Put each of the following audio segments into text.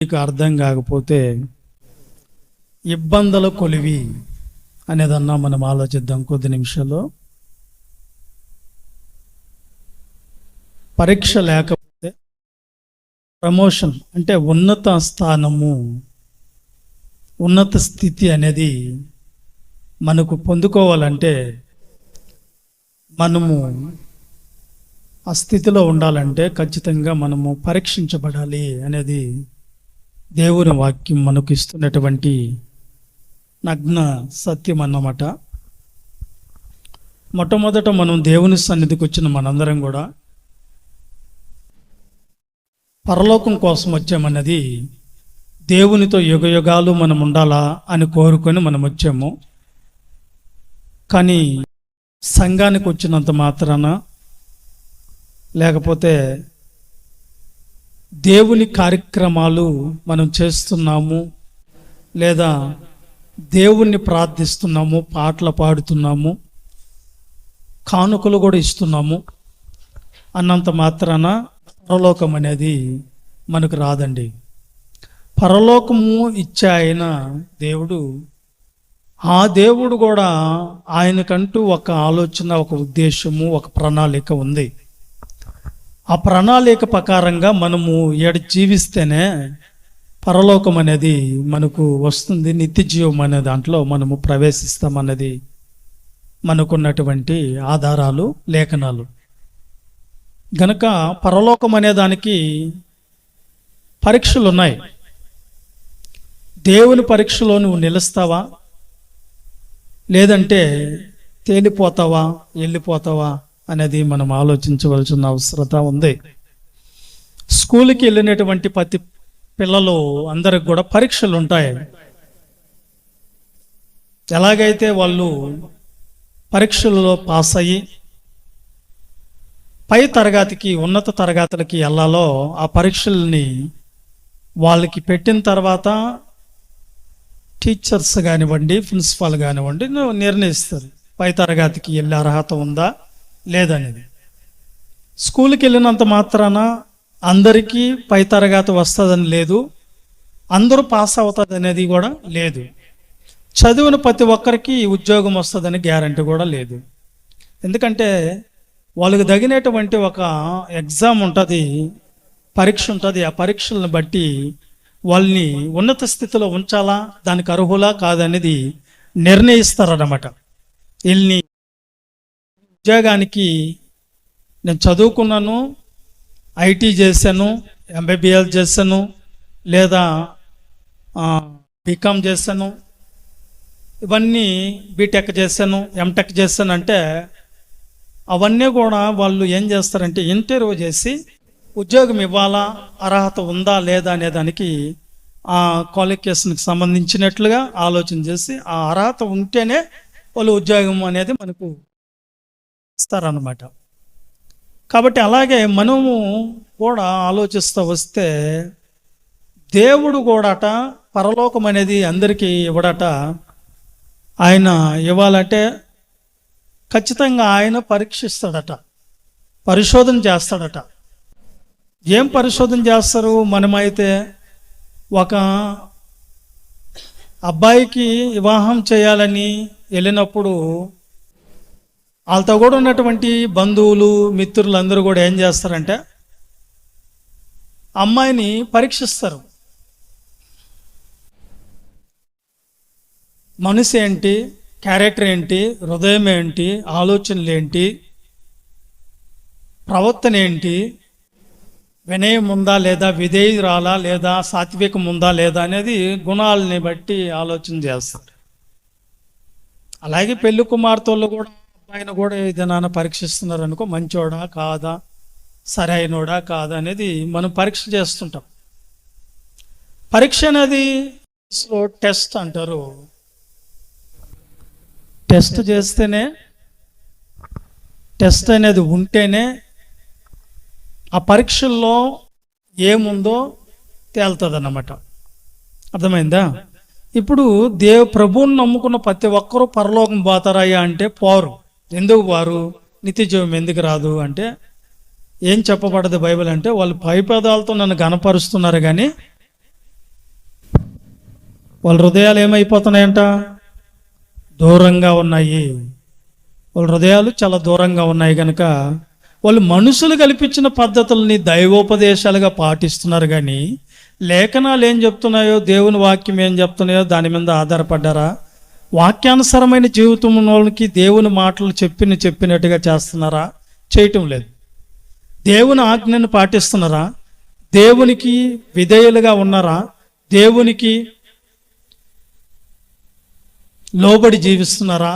మీకు అర్థం కాకపోతే ఇబ్బందుల కొలివి అనేదన్నా మనం ఆలోచిద్దాం కొద్ది నిమిషాలు. పరీక్ష లేకపోతే ప్రమోషన్ అంటే ఉన్నత స్థానము, ఉన్నత స్థితి అనేది మనకు పొందుకోవాలంటే, మనము ఆ స్థితిలో ఉండాలంటే ఖచ్చితంగా మనము పరీక్షించబడాలి అనేది దేవుని వాక్యం మనకు ఇస్తున్నటువంటి నగ్న సత్యం అన్నమాట. మొట్టమొదట మనం దేవుని సన్నిధికి వచ్చిన మనందరం కూడా పరలోకం కోసం వచ్చామన్నది, దేవునితో యుగయుగాలు మనం ఉండాలా అని కోరుకొని మనం వచ్చాము. కానీ సంఘానికి వచ్చినంత మాత్రాన, లేకపోతే దేవుని కార్యక్రమాలు మనం చేస్తున్నాము, లేదా దేవుణ్ణి ప్రార్థిస్తున్నాము, పాటలు పాడుతున్నాము, కానుకలు కూడా ఇస్తున్నాము అన్నంత మాత్రాన పరలోకం అనేది మనకు రాదండి. పరలోకము ఇచ్చే ఆయన దేవుడు, ఆ దేవుడు కూడా ఆయనకంటూ ఒక ఆలోచన, ఒక ఉద్దేశము, ఒక ప్రణాళిక ఉంది. ఆ ప్రణాళిక ప్రకారంగా మనము జీవిస్తేనే పరలోకం అనేది మనకు వస్తుంది, నిత్య జీవం అనే దాంట్లో మనము ప్రవేశిస్తామన్నది మనకున్నటువంటి ఆధారాలు, లేఖనాలు. గనక పరలోకం అనే దానికి పరీక్షలు ఉన్నాయి. దేవుని పరీక్షలో నువ్వు నిలుస్తావా, లేదంటే తేలిపోతావా, వెళ్ళిపోతావా అనేది మనం ఆలోచించవలసిన అవసరత ఉంది. స్కూల్కి వెళ్ళినటువంటి ప్రతి పిల్లలు అందరికి కూడా పరీక్షలు ఉంటాయి. ఎలాగైతే వాళ్ళు పరీక్షలలో పాస్ అయ్యి పై తరగతికి, ఉన్నత తరగతులకి వెళ్ళాలో, ఆ పరీక్షల్ని వాళ్ళకి పెట్టిన తర్వాత టీచర్స్ కానివ్వండి, ప్రిన్సిపాల్ కానివ్వండి నిర్ణయిస్తారు పై తరగతికి వెళ్ళే అర్హత ఉందా లేదనేది. స్కూల్కి వెళ్ళినంత మాత్రాన అందరికీ పై తరగతి వస్తుందని లేదు, అందరూ పాస్ అవుతుంది అనేది కూడా లేదు. చదివిన ప్రతి ఒక్కరికి ఉద్యోగం వస్తుందని గ్యారంటీ కూడా లేదు. ఎందుకంటే వాళ్ళకి తగినటువంటి ఒక ఎగ్జామ్ ఉంటుంది, పరీక్ష ఉంటుంది. ఆ పరీక్షలను బట్టి వాళ్ళని ఉన్నత స్థితిలో ఉంచాలా, దానికి అర్హులా కాదనేది నిర్ణయిస్తారన్నమాట. వీళ్ళని ఉద్యోగానికి, నేను చదువుకున్నాను, ఐటీ చేశాను, ఎంబీబీఎస్ చేశాను, లేదా బీకామ్ చేశాను, ఇవన్నీ బీటెక్ చేశాను, ఎంటెక్ చేశాను అంటే అవన్నీ కూడా వాళ్ళు ఏం చేస్తారంటే ఇంటర్వ్యూ చేసి ఉద్యోగం ఇవ్వాలా, అర్హత ఉందా లేదా అనే దానికి ఆ క్వాలిఫికేషన్కి సంబంధించినట్లుగా ఆలోచన చేసి ఆ అర్హత ఉంటేనే వాళ్ళు ఉద్యోగం అనేది మనకు ఇస్తారన్నమాట. కాబట్టి అలాగే మనము కూడా ఆలోచిస్తూ వస్తే, దేవుడు కూడాట పరలోకం అనేది అందరికీ ఇవ్వడట. ఆయన ఇవ్వాలంటే ఖచ్చితంగా ఆయన పరీక్షిస్తాడట, పరిశోధన చేస్తాడట. ఏం పరిశోధన చేస్తారు? మనమైతే ఒక అబ్బాయికి వివాహం చేయాలని వెళ్ళినప్పుడు వాళ్ళతో కూడా ఉన్నటువంటి బంధువులు, మిత్రులు అందరూ కూడా ఏం చేస్తారంటే అమ్మాయిని పరీక్షిస్తారు. మనసు ఏంటి, క్యారెక్టర్ ఏంటి, హృదయం ఏంటి, ఆలోచనలు ఏంటి, ప్రవర్తన ఏంటి, వినయం ఉందా లేదా, విధేయురాలా లేదా, సాత్వికం ఉందా లేదా అనేది గుణాలని బట్టి ఆలోచన చేస్తారు. అలాగే పెళ్లి కుమార్తెలు కూడా అబ్బాయిని కూడా ఏదైనా పరీక్షిస్తున్నారు అనుకో, మంచోడా కాదా, సరైనోడా కాదా అనేది మనం పరీక్ష చేస్తుంటాం. పరీక్ష అనేది టెస్ట్ అంటారు. టెస్ట్ చేస్తేనే, టెస్ట్ అనేది ఉంటేనే ఆ పరీక్షల్లో ఏముందో తేలుతుంది అన్నమాట. అర్థమైందా? ఇప్పుడు ప్రభువుని నమ్ముకున్న ప్రతి ఒక్కరూ పరలోకం పోతారయ్యా అంటే పోరు. ఎందుకు వారు? నిత్య జీవం ఎందుకు రాదు అంటే ఏం చెప్పబడదు బైబిల్ అంటే, వాళ్ళు పైపదాలతో నన్ను గణపరుస్తున్నారు కానీ వాళ్ళ హృదయాలు ఏమైపోతున్నాయంట? దూరంగా ఉన్నాయి. వాళ్ళ హృదయాలు చాలా దూరంగా ఉన్నాయి కనుక వాళ్ళు మనుషులు కల్పించిన పద్ధతుల్ని దైవోపదేశాలుగా పాటిస్తున్నారు. కానీ లేఖనాలు ఏం చెప్తున్నాయో, దేవుని వాక్యం ఏం చెప్తున్నాయో దాని మీద ఆధారపడ్డారా? వాక్యానుసరమైన జీవితం వాళ్ళకి దేవుని మాటలు చెప్పినట్టుగా చేస్తున్నారా? చేయటం లేదు. దేవుని ఆజ్ఞను పాటిస్తున్నారా? దేవునికి విధేయులుగా ఉన్నారా? దేవునికి లోబడి జీవిస్తున్నారా?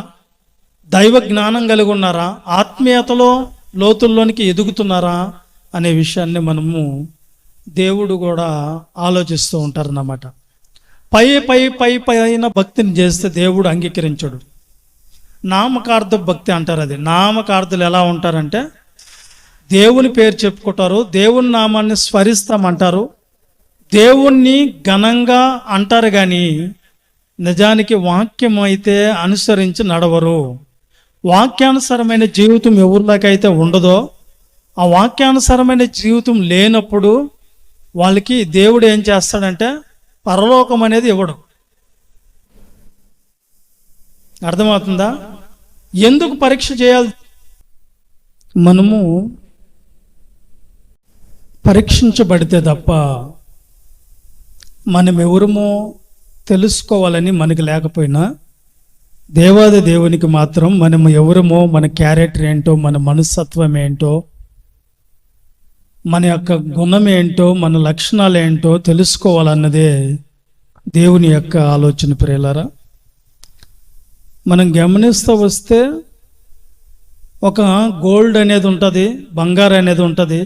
దైవ జ్ఞానం కలిగి ఉన్నారా? ఆత్మీయతలో లోతుల్లోనికి ఎదుగుతున్నారా అనే విషయాన్ని మనము దేవుడు కూడా ఆలోచిస్తూ ఉంటారన్నమాట. పైన భక్తిని చేస్తే దేవుడు అంగీకరించడు. నామకార్థ భక్తి అంటారు. అది నామకార్థులు ఎలా ఉంటారంటే దేవుని పేరు చెప్పుకుంటారు, దేవుని నామాన్ని స్మరిస్తామంటారు, దేవుణ్ణి ఘనంగా అంటారు, కానీ నిజానికి వాక్యం అయితే అనుసరించి నడవరు. వాక్యానుసరమైన జీవితం ఎవరిలోకైతే ఉండదో, ఆ వాక్యానుసరమైన జీవితం లేనప్పుడు వాళ్ళకి దేవుడు ఏం చేస్తాడంటే పరలోకం అనేది ఇవ్వడు. అర్థమవుతుందా? ఎందుకు పరీక్ష చేయాలి? మనము పరీక్షించబడితే తప్ప మనం ఎవరమో తెలుసుకోవాలని మనకి లేకపోయినా, దేవాది దేవునికి మాత్రం మనం ఎవరమో, మన క్యారెక్టర్ ఏంటో, మన మనస్తత్వం ఏంటో, మన యొక్క గుణం ఏంటో, మన లక్షణాలు ఏంటో తెలుసుకోవాలన్నదే దేవుని యొక్క ఆలోచన. ప్రియులారా, మనం గమనిస్తూ వస్తే ఒక గోల్డ్ అనేది ఉంటుంది, బంగారు అనేది ఉంటుంది.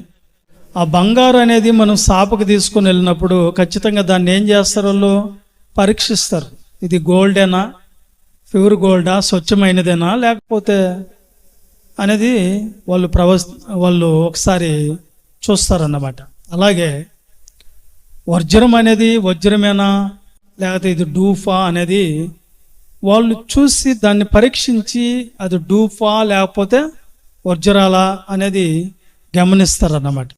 ఆ బంగారు అనేది మనం షాపుకి తీసుకొని వెళ్ళినప్పుడు ఖచ్చితంగా దాన్ని ఏం చేస్తారు? వాళ్ళు పరీక్షిస్తారు. ఇది గోల్డేనా, ప్యూర్ గోల్డా, స్వచ్ఛమైనదేనా లేకపోతే అనేది వాళ్ళు ఒకసారి చూస్తారన్నమాట. అలాగే వజ్రం అనేది వజ్రమేనా లేకపోతే ఇది డూఫా అనేది వాళ్ళు చూసి దాన్ని పరీక్షించి అది డూఫా లేకపోతే వజ్రాలా అనేది గమనిస్తారన్నమాట.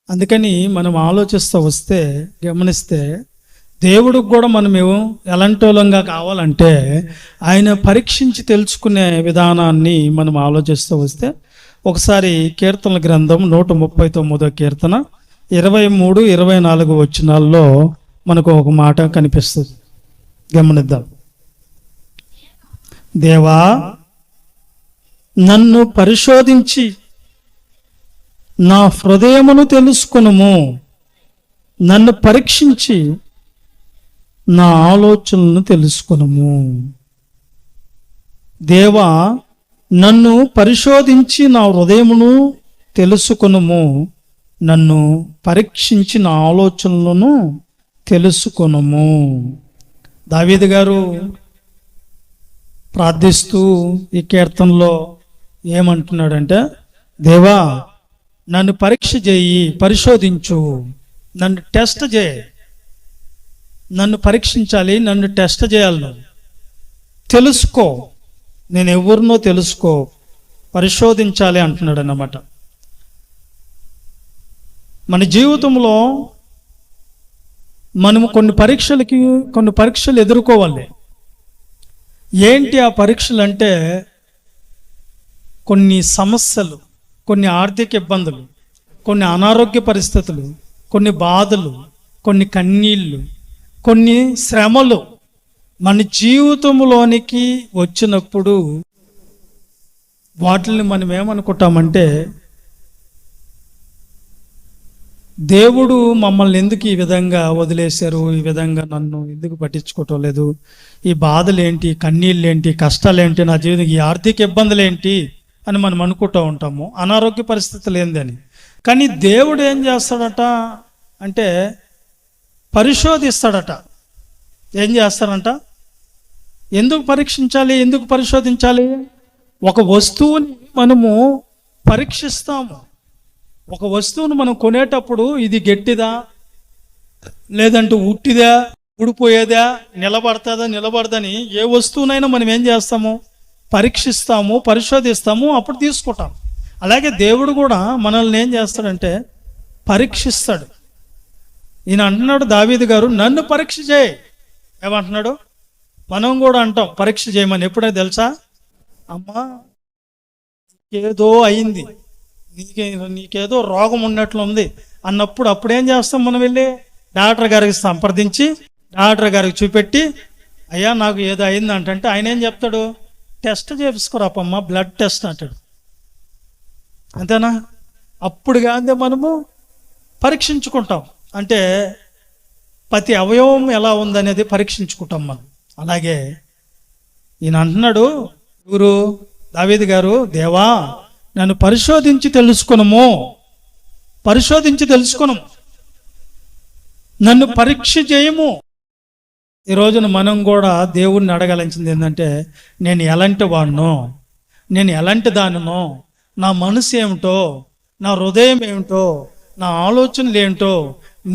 అందుకని మనం ఆలోచిస్తూ గమనిస్తే దేవుడికి కూడా మనం ఎలాంటి వాళ్ళంగా కావాలంటే ఆయన పరీక్షించి తెలుసుకునే విధానాన్ని మనం ఆలోచిస్తూ వస్తే ఒకసారి కీర్తనల గ్రంథం 139వ కీర్తన 23, 24 వచనాల్లో మనకు ఒక మాట కనిపిస్తుంది. గమనిద్దాం. దేవా, నన్ను పరిశోధించి నా హృదయమును తెలుసుకొనుము, నన్ను పరీక్షించి నా ఆలోచనలను తెలుసుకొనుము. దేవా, నన్ను పరిశోధించి నా హృదయమును తెలుసుకొనుము, నన్ను పరీక్షించి నా ఆలోచనలను తెలుసుకొనుము. దావీదు గారు ప్రార్థిస్తూ ఈ కీర్తనలో ఏమంటున్నాడంటే, దేవా, నన్ను పరీక్ష చేయి, పరిశోధించు, నన్ను టెస్ట్ చేయి, నన్ను పరీక్షించాలి, నన్ను టెస్ట్ చేయాలి, తెలుసుకో, నేను ఎవరినో తెలుసుకో, పరిశోధించాలి అంటున్నాడు అన్నమాట. మన జీవితంలో మనము కొన్ని పరీక్షలు ఎదుర్కోవాలి. ఏంటి ఆ పరీక్షలు అంటే కొన్ని సమస్యలు, కొన్ని ఆర్థిక ఇబ్బందులు, కొన్ని అనారోగ్య పరిస్థితులు, కొన్ని బాధలు, కొన్ని కన్నీళ్ళు, కొన్ని శ్రమలు మన జీవితంలోనికి వచ్చినప్పుడు వాటిని మనం ఏమనుకుంటామంటే, దేవుడు మమ్మల్ని ఎందుకు ఈ విధంగా వదిలేశారు, ఈ విధంగా నన్ను ఎందుకు పట్టించుకోవటం లేదు, ఈ బాధలు ఏంటి, కన్నీళ్ళు ఏంటి, కష్టాలు ఏంటి, నా జీవితం ఈ ఆర్థిక ఇబ్బందులు ఏంటి అని మనం అనుకుంటూ ఉంటాము, అనారోగ్య పరిస్థితులు ఏందని. కానీ దేవుడు ఏం చేస్తాడట అంటే పరిశోధిస్తాడట. ఏం చేస్తాడంట? ఎందుకు పరీక్షించాలి, ఎందుకు పరిశోధించాలి? ఒక వస్తువుని మనము పరీక్షిస్తాము. ఒక వస్తువును మనం కొనేటప్పుడు ఇది గట్టిదా లేదంటే ఉట్టిదా, ఊడిపోయేదా, నిలబడతాదా నిలబడదని ఏ వస్తువునైనా మనం ఏం చేస్తాము? పరీక్షిస్తాము, పరిశోధిస్తాము, అప్పుడు తీసుకుంటాం. అలాగే దేవుడు కూడా మనల్ని ఏం చేస్తాడంటే పరీక్షిస్తాడు. ఈయన అంటున్నాడు దావీదు గారు, నన్ను పరీక్ష చేయి, ఏమంటున్నాడు? మనం కూడా అంటాం పరీక్ష చేయమని. ఎప్పుడైనా తెలుసా? అమ్మా ఏదో అయింది, నీకేదో రోగం ఉన్నట్లు ఉంది అన్నప్పుడు అప్పుడేం చేస్తాం? మనం వెళ్ళి డాక్టర్ గారికి సంప్రదించి డాక్టర్ గారికి చూపెట్టి, అయ్యా నాకు ఏదో అయింది అంటే ఆయన ఏం చెప్తాడు? టెస్ట్ చేపించుకోరాపమ్మా, బ్లడ్ టెస్ట్ అంటాడు. అంతేనా? అప్పుడు కానీ మనము పరీక్షించుకుంటాం. అంటే ప్రతి అవయవం ఎలా ఉందనేది పరీక్షించుకుంటాం మనం. అలాగే ఈయన అంటున్నాడు, గురు దావీదు గారు, దేవా నన్ను పరిశోధించి తెలుసుకునము, నన్ను పరీక్ష చేయము. ఈ రోజున మనం కూడా దేవుణ్ణి అడగాల్సింది ఏంటంటే, నేను ఎలాంటి వాడినో, నేను ఎలాంటి దానినో, నా మనసు ఏమిటో, నా హృదయం ఏమిటో, నా ఆలోచనలు ఏంటో,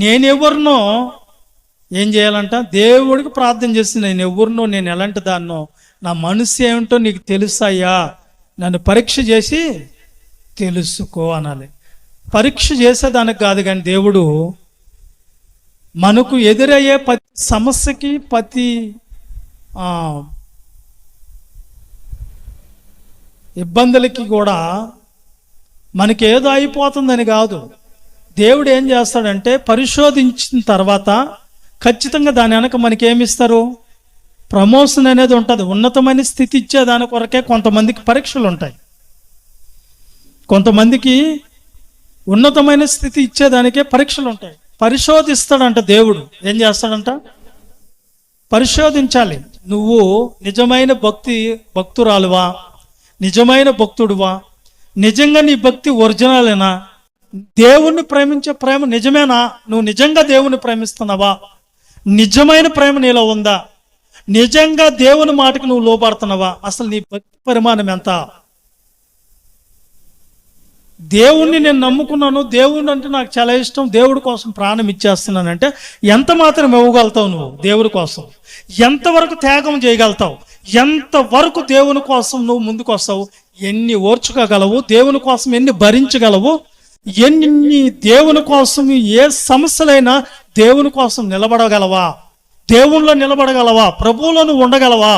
నేనెవరినో ఏం చేయాలంట? దేవుడికి ప్రార్థన చేసి నేను ఎవరినో, నేను ఎలాంటి దాన్నో, నా మనసు ఏమిటో నీకు తెలుసాయ్యా, నన్ను పరీక్ష చేసి తెలుసుకో అనాలి. పరీక్ష చేసేదానికి కాదు కానీ దేవుడు మనకు ఎదురయ్యే ప్రతి సమస్యకి, ప్రతి ఇబ్బందులకి కూడా మనకేదో అయిపోతుందని కాదు. దేవుడు ఏం చేస్తాడంటే పరిశోధించిన తర్వాత ఖచ్చితంగా దాని వెనక మనకేమిస్తారు? ప్రమోషన్ అనేది ఉంటుంది. ఉన్నతమైన స్థితి ఇచ్చేదాని కొరకే కొంతమందికి పరీక్షలు ఉంటాయి. కొంతమందికి ఉన్నతమైన స్థితి ఇచ్చేదానికే పరీక్షలు ఉంటాయి. పరిశోధిస్తాడంట దేవుడు. ఏం చేస్తాడంట? పరిశోధించాలి. నువ్వు నిజమైన భక్తురాలువా, నిజమైన భక్తుడువా, నిజంగా నీ భక్తి ఒరిజినలేనా, దేవుణ్ణి ప్రేమించే ప్రేమ నిజమేనా, నువ్వు నిజంగా దేవుణ్ణి ప్రేమిస్తున్నావా, నిజమైన ప్రేమ నీలో ఉందా, నిజంగా దేవుని మాటకు నువ్వు లోపడుతున్నావా, అసలు నీ భక్తి పరిమాణం ఎంత? దేవుణ్ణి నేను నమ్ముకున్నాను, దేవుడు అంటే నాకు చాలా ఇష్టం, దేవుడి కోసం ప్రాణం ఇచ్చేస్తున్నానంటే ఎంత మాత్రం ఇవ్వగలుగుతావు నువ్వు దేవుడి కోసం? ఎంతవరకు త్యాగం చేయగలుగుతావు? ఎంతవరకు దేవుని కోసం నువ్వు ముందుకు వస్తావు? ఎన్ని ఓర్చుకోగలవు? దేవుని కోసం ఎన్ని భరించగలవు? ఎన్ని దేవుని కోసం ఏ సమస్యలైనా దేవుని కోసం నిలబడగలవా? దేవుళ్ళో నిలబడగలవా? ప్రభువులో నువ్వు ఉండగలవా?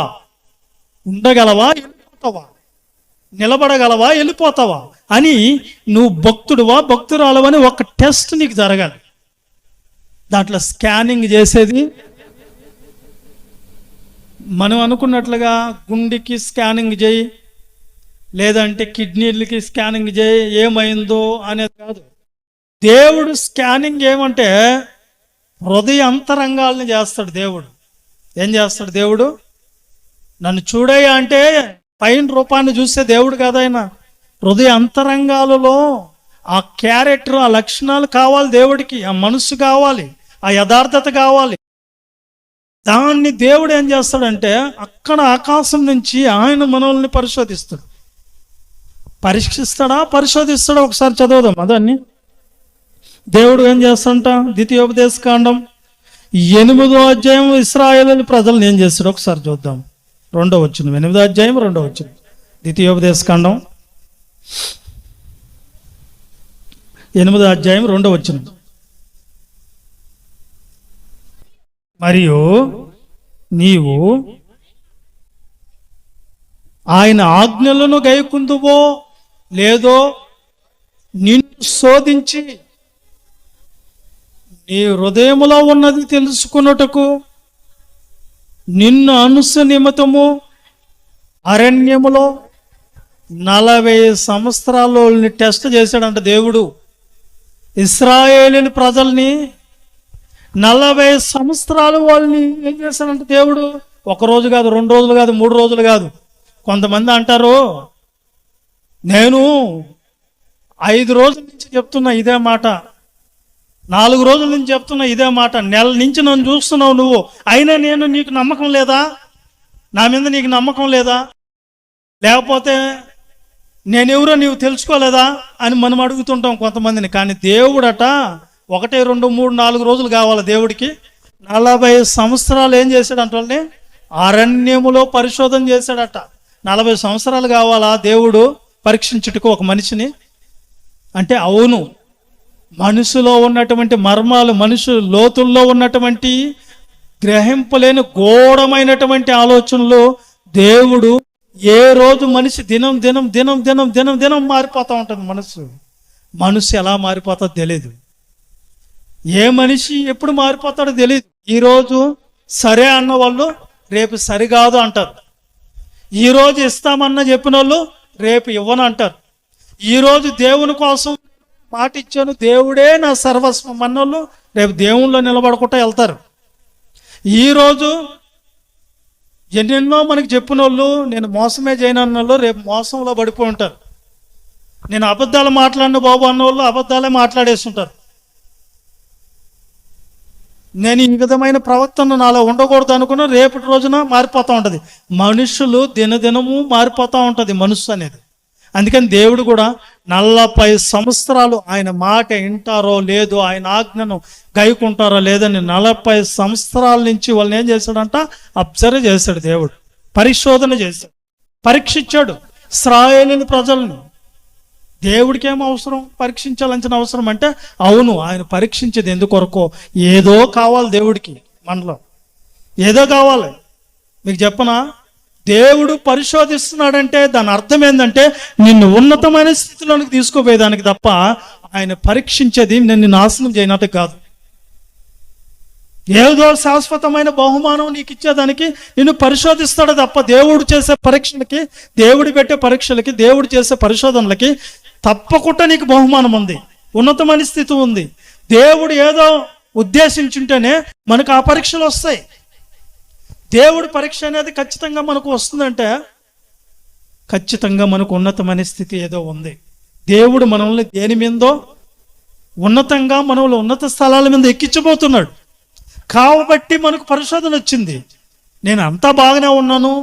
వెళ్ళిపోతావా? నిలబడగలవా? వెళ్ళిపోతావా అని నువ్వు భక్తుడువా, భక్తురాలవని ఒక టెస్ట్ నీకు జరగాలి. దాంట్లో స్కానింగ్ చేసేది మనం అనుకున్నట్లుగా గుండెకి స్కానింగ్ చేయి, లేదంటే కిడ్నీలకి స్కానింగ్ చేయి, ఏమైందో అనేది కాదు. దేవుడు స్కానింగ్ ఏమంటే హృదయ అంతరంగాల్ని చేస్తాడు దేవుడు. ఏం చేస్తాడు దేవుడు? నన్ను చూడయ్యా అంటే పైన రూపాన్ని చూస్తే దేవుడు కాదు ఆయన. హృదయ అంతరంగాలలో ఆ క్యారెక్టర్, ఆ లక్షణాలు కావాలి దేవుడికి. ఆ మనసు కావాలి, ఆ యథార్థత కావాలి. దాన్ని దేవుడు ఏం చేస్తాడంటే అక్కడ ఆకాశం నుంచి ఆయన మనల్ని పరిశోధిస్తాడు. పరీక్షిస్తాడా, పరిశోధిస్తాడా? ఒకసారి చదువుదాం అదాన్ని. దేవుడు ఏం చేస్తాడంట? ద్వితీయోపదేశకాండం 8వ అధ్యాయం ఇశ్రాయేలు ప్రజలను ఏం చేస్తాడు ఒకసారి చూద్దాం. 2వ వచనం, 8వ అధ్యాయం 2వ వచనం, ద్వితీయోపదేశకాండం 8వ అధ్యాయం 2వ వచనం. మరియు నీవు ఆయన ఆజ్ఞలను గైకుందువో లేదో నిన్ను శోధించి నీ హృదయములో ఉన్నది తెలుసుకున్నటకు నిన్ను అనుస నిమిత్తము అరణ్యములో 40 సంవత్సరాలు టెస్ట్ చేశాడంట దేవుడు. ఇశ్రాయేలు ప్రజల్ని 40 సంవత్సరాలు వాళ్ళని ఏం చేశాడంట దేవుడు? 1 రోజు కాదు, 2 రోజులు కాదు, 3 రోజులు కాదు. కొంతమంది అంటారు, నేను 5 రోజుల నుంచి చెప్తున్నా ఇదే మాట, 4 రోజుల నుంచి చెప్తున్నా ఇదే మాట, నెల నుంచి నన్ను చూస్తున్నావు నువ్వు, అయినా నీకు నమ్మకం లేదా? నా మీద నీకు నమ్మకం లేదా? లేకపోతే నేనెవరో నీవు తెలుసుకోలేదా అని మనం అడుగుతుంటాం కొంతమందిని. కానీ దేవుడట 1, 2, 3, 4 రోజులు కావాలి దేవుడికి. 40 సంవత్సరాలు ఏం చేశాడంట? వాళ్ళని అరణ్యములో పరిశోధన చేశాడట. 40 సంవత్సరాలు కావాలా దేవుడు పరీక్షించుటకు ఒక మనిషిని? అంటే అవును, మనసులో ఉన్నటువంటి మర్మాలు, మనుషు లోతుల్లో ఉన్నటువంటి గ్రహింపలేని ఘోరమైనటువంటి ఆలోచనలు దేవుడు ఏ రోజు మనిషి దినం దినం దినం దినం దినం దినం మారిపోతూ ఉంటుంది. మనసు ఎలా మారిపోతుందో తెలియదు. ఏ మనిషి ఎప్పుడు మారిపోతాడో తెలియదు. ఈరోజు సరే అన్న వాళ్ళు రేపు సరికాదు అంటారు. ఈరోజు ఇస్తామన్న చెప్పిన వాళ్ళు రేపు ఇవ్వను అంటారు. ఈరోజు దేవుని కోసం మాట ఇచ్చాను, దేవుడే నా సర్వస్వం అన్నోళ్ళు రేపు దేవుళ్ళో నిలబడకుండా వెళ్తారు. ఈరోజు ఎన్నెన్నో మనకి చెప్పిన వాళ్ళు నేను మోసమే చేయను అన్న వాళ్ళు రేపు మోసంలో పడిపోయి ఉంటారు. నేను అబద్ధాలు మాట్లాడిన బాబు అన్న వాళ్ళు అబద్ధాలే మాట్లాడేస్తుంటారు. నేను ఈ విధమైన ప్రవర్తన నాలో ఉండకూడదు అనుకున్న రేపటి రోజున మారిపోతూ ఉంటుంది. మనుషులు దినదినము మారిపోతూ ఉంటుంది మనస్సు అనేది. అందుకని దేవుడు కూడా 40 సంవత్సరాలు ఆయన మాట వింటారో లేదో, ఆయన ఆజ్ఞను గైకుంటారో లేదని 40 సంవత్సరాల నుంచి వాళ్ళని ఏం చేశాడంట? అబ్జర్వ్ చేశాడు. దేవుడు పరిశోధన చేశాడు, పరీక్షించాడు ఇశ్రాయేలు ప్రజలను. దేవుడికి ఏం అవసరం? పరీక్షించాల్సిన అవసరం అంటే అవును, ఆయన పరీక్షించేది ఎందుకొరకో. ఏదో కావాలి దేవుడికి, మనలో ఏదో కావాలి. మీకు చెప్పనా, దేవుడు పరిశోధిస్తున్నాడంటే దాని అర్థం ఏంటంటే నిన్ను ఉన్నతమైన స్థితిలోనికి తీసుకుపోయేదానికి తప్ప ఆయన పరీక్షించేది నిన్ను నాశనం చేయనట్టు కాదు. ఏదో శాశ్వతమైన బహుమానం నీకు ఇచ్చేదానికి నిన్ను పరిశోధిస్తాడు తప్ప దేవుడు చేసే పరీక్షలకి, దేవుడు పెట్టే పరీక్షలకి, దేవుడు చేసే పరిశోధనలకి తప్పకుండా నీకు బహుమానం ఉంది, ఉన్నతమైన స్థితి ఉంది. దేవుడు ఏదో ఉద్దేశించుంటేనే మనకు ఆ పరీక్షలు వస్తాయి. దేవుడి పరీక్ష అనేది ఖచ్చితంగా మనకు వస్తుందంటే ఖచ్చితంగా మనకు ఉన్నతమైన స్థితి ఏదో ఉంది. దేవుడు మనల్ని దేని మీదో ఉన్నతంగా మనల్ని ఉన్నత స్థలాల మీద ఎక్కించబోతున్నాడు. కాబట్టి మనకు పరిశోధన వచ్చింది. నేను అంతా బాగానే ఉన్నాను,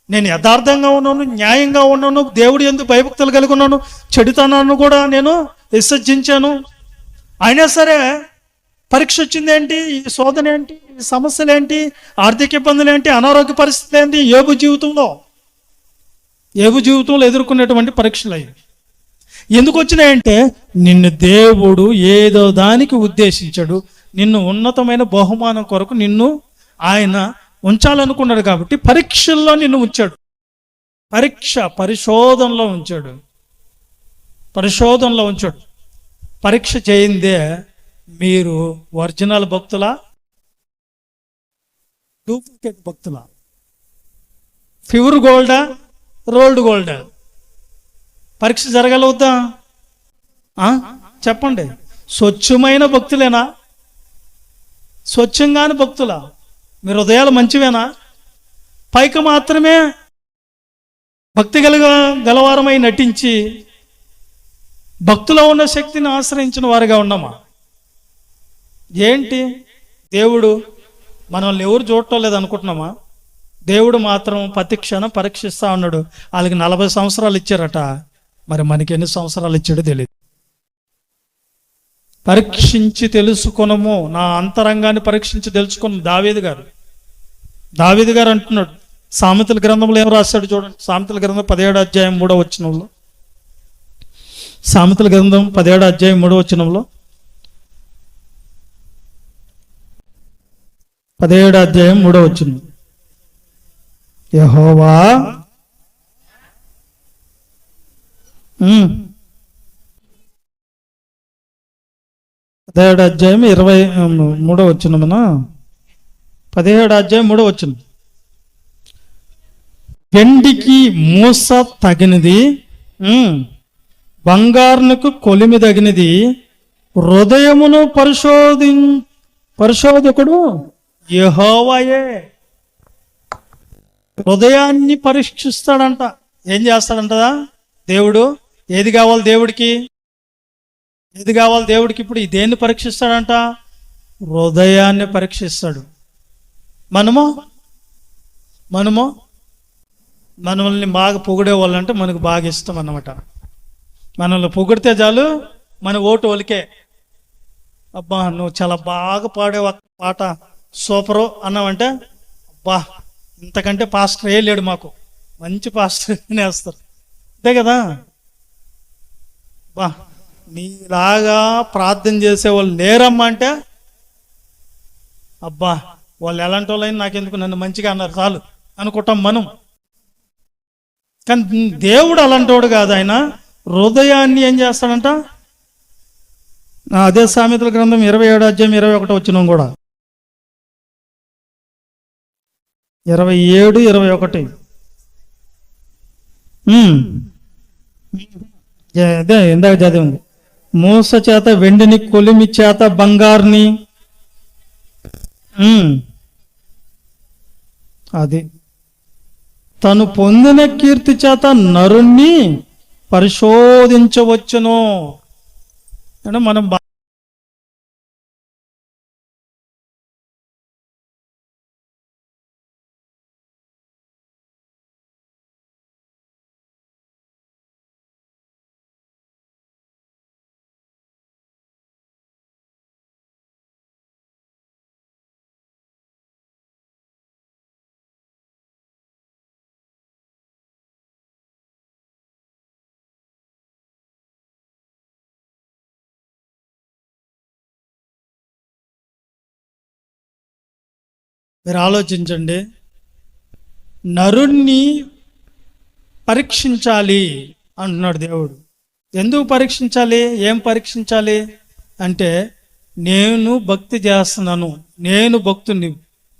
నేను యథార్థంగా ఉన్నాను, న్యాయంగా ఉన్నాను, దేవుడు ఎందుకు భయభక్తులు కలిగి ఉన్నాను, చెడుతనాన్ని కూడా నేను విసర్జించాను. అయినా సరే పరీక్ష వచ్చింది ఏంటి? ఈ శోధన ఏంటి? ఈ సమస్యలు ఏంటి? ఆర్థిక ఇబ్బందులు ఏంటి? అనారోగ్య పరిస్థితి ఏంటి? యోబు జీవితంలో ఎదుర్కొనేటువంటి పరీక్షలు అయ్యి ఎందుకు వచ్చినాయంటే నిన్ను దేవుడు ఏదో దానికి ఉద్దేశించాడు. నిన్ను ఉన్నతమైన బహుమానం కొరకు నిన్ను ఆయన ఉంచాలనుకున్నాడు. కాబట్టి పరీక్షల్లో నిన్ను ఉంచాడు. పరిశోధనలో ఉంచాడు. పరీక్ష చేయిందే మీరు ఒరిజినల్ భక్తులా, డూప్లికేట్ భక్తులా, ప్యూర్ గోల్డా, రోల్డ్ గోల్డా? పరీక్ష జరగలవుద్దా? చెప్పండి. స్వచ్ఛమైన భక్తులేనా? స్వచ్ఛంగాని భక్తులా? మీ హృదయాలు మంచివేనా? పైకి మాత్రమే భక్తి గలవారమై నటించి భక్తిలో ఉన్న శక్తిని ఆశ్రయించిన వారిగా ఉన్నామా? ఏంటి దేవుడు మనల్ని ఎవరు చూడటం లేదు అనుకుంటున్నామా? దేవుడు మాత్రం ప్రతి క్షణం పరీక్షిస్తా ఉన్నాడు. వాళ్ళకి 40 సంవత్సరాలు ఇచ్చారట, మరి మనకి ఎన్ని సంవత్సరాలు ఇచ్చాడో తెలియదు. పరీక్షించి తెలుసుకొనము, నా అంతరంగాన్ని పరీక్షించి తెలుసుకుని దావీదు గారు అంటున్నాడు. సామెతల గ్రంథంలో ఏం రాశాడు చూడండి. సామెతల గ్రంథం 17వ అధ్యాయం 3వ వచనంలో, సామెతల గ్రంథం 17వ అధ్యాయం 3వ వచనంలో, 17వ అధ్యాయం 3వ వచనం, యెహోవా 17వ అధ్యాయం 23వ వచనమున, 17వ అధ్యాయం 3వ వచనం, వెండికి మూస తగినది, బంగారునకు కొలిమి తగినది, హృదయమును పరిశోధకుడు యెహోవాయే. హృదయాన్ని పరీక్షిస్తాడంట. ఏం చేస్తాడంటదా దేవుడు? ఏది కావాలి దేవుడికి? ఇప్పుడు ఈ దేన్ని పరీక్షిస్తాడంట? హృదయాన్ని పరీక్షిస్తాడు. మనల్ని బాగా పొగిడే వాళ్ళంటే మనకు బాగా ఇష్టం అన్నమాట. మనల్ని పొగిడితే చాలు మన ఓటు ఒలికే. అబ్బా నువ్వు చాలా బాగా పాడేవు పాట, సూపరు అన్నావంటే అబ్బా ఇంతకంటే పాస్టర్ ఏ లేడు, మాకు మంచి పాస్టర్ వేస్తారు. అంతే కదా? బా నీలాగా ప్రార్థన చేసేవాళ్ళు లేరమ్మా అంటే అబ్బా వాళ్ళు ఎలాంటి వాళ్ళైనా నాకెందుకు, నన్ను మంచిగా అన్నారు చాలు అనుకుంటాం మనం. కానీ దేవుడు అలాంటి వాడు కాదు. ఆయన హృదయాన్ని ఏం చేస్తాడంట? అదే సామెతల గ్రంథం 27 అధ్యాయం 21 వచ్చిన కూడా 27, 21. అదే ఇందాక చదివింది. మూస చేత వెండిని, కొలిమి చేత బంగారుని, అది తను పొందిన కీర్తి చేత నరుణ్ణి పరిశోధించవచ్చును. అంటే మనం మీరు ఆలోచించండి. నరుణ్ణి పరీక్షించాలి అంటున్నాడు దేవుడు. ఎందుకు పరీక్షించాలి? ఏం పరీక్షించాలి అంటే, నేను భక్తి చేస్తున్నాను, నేను భక్తుని.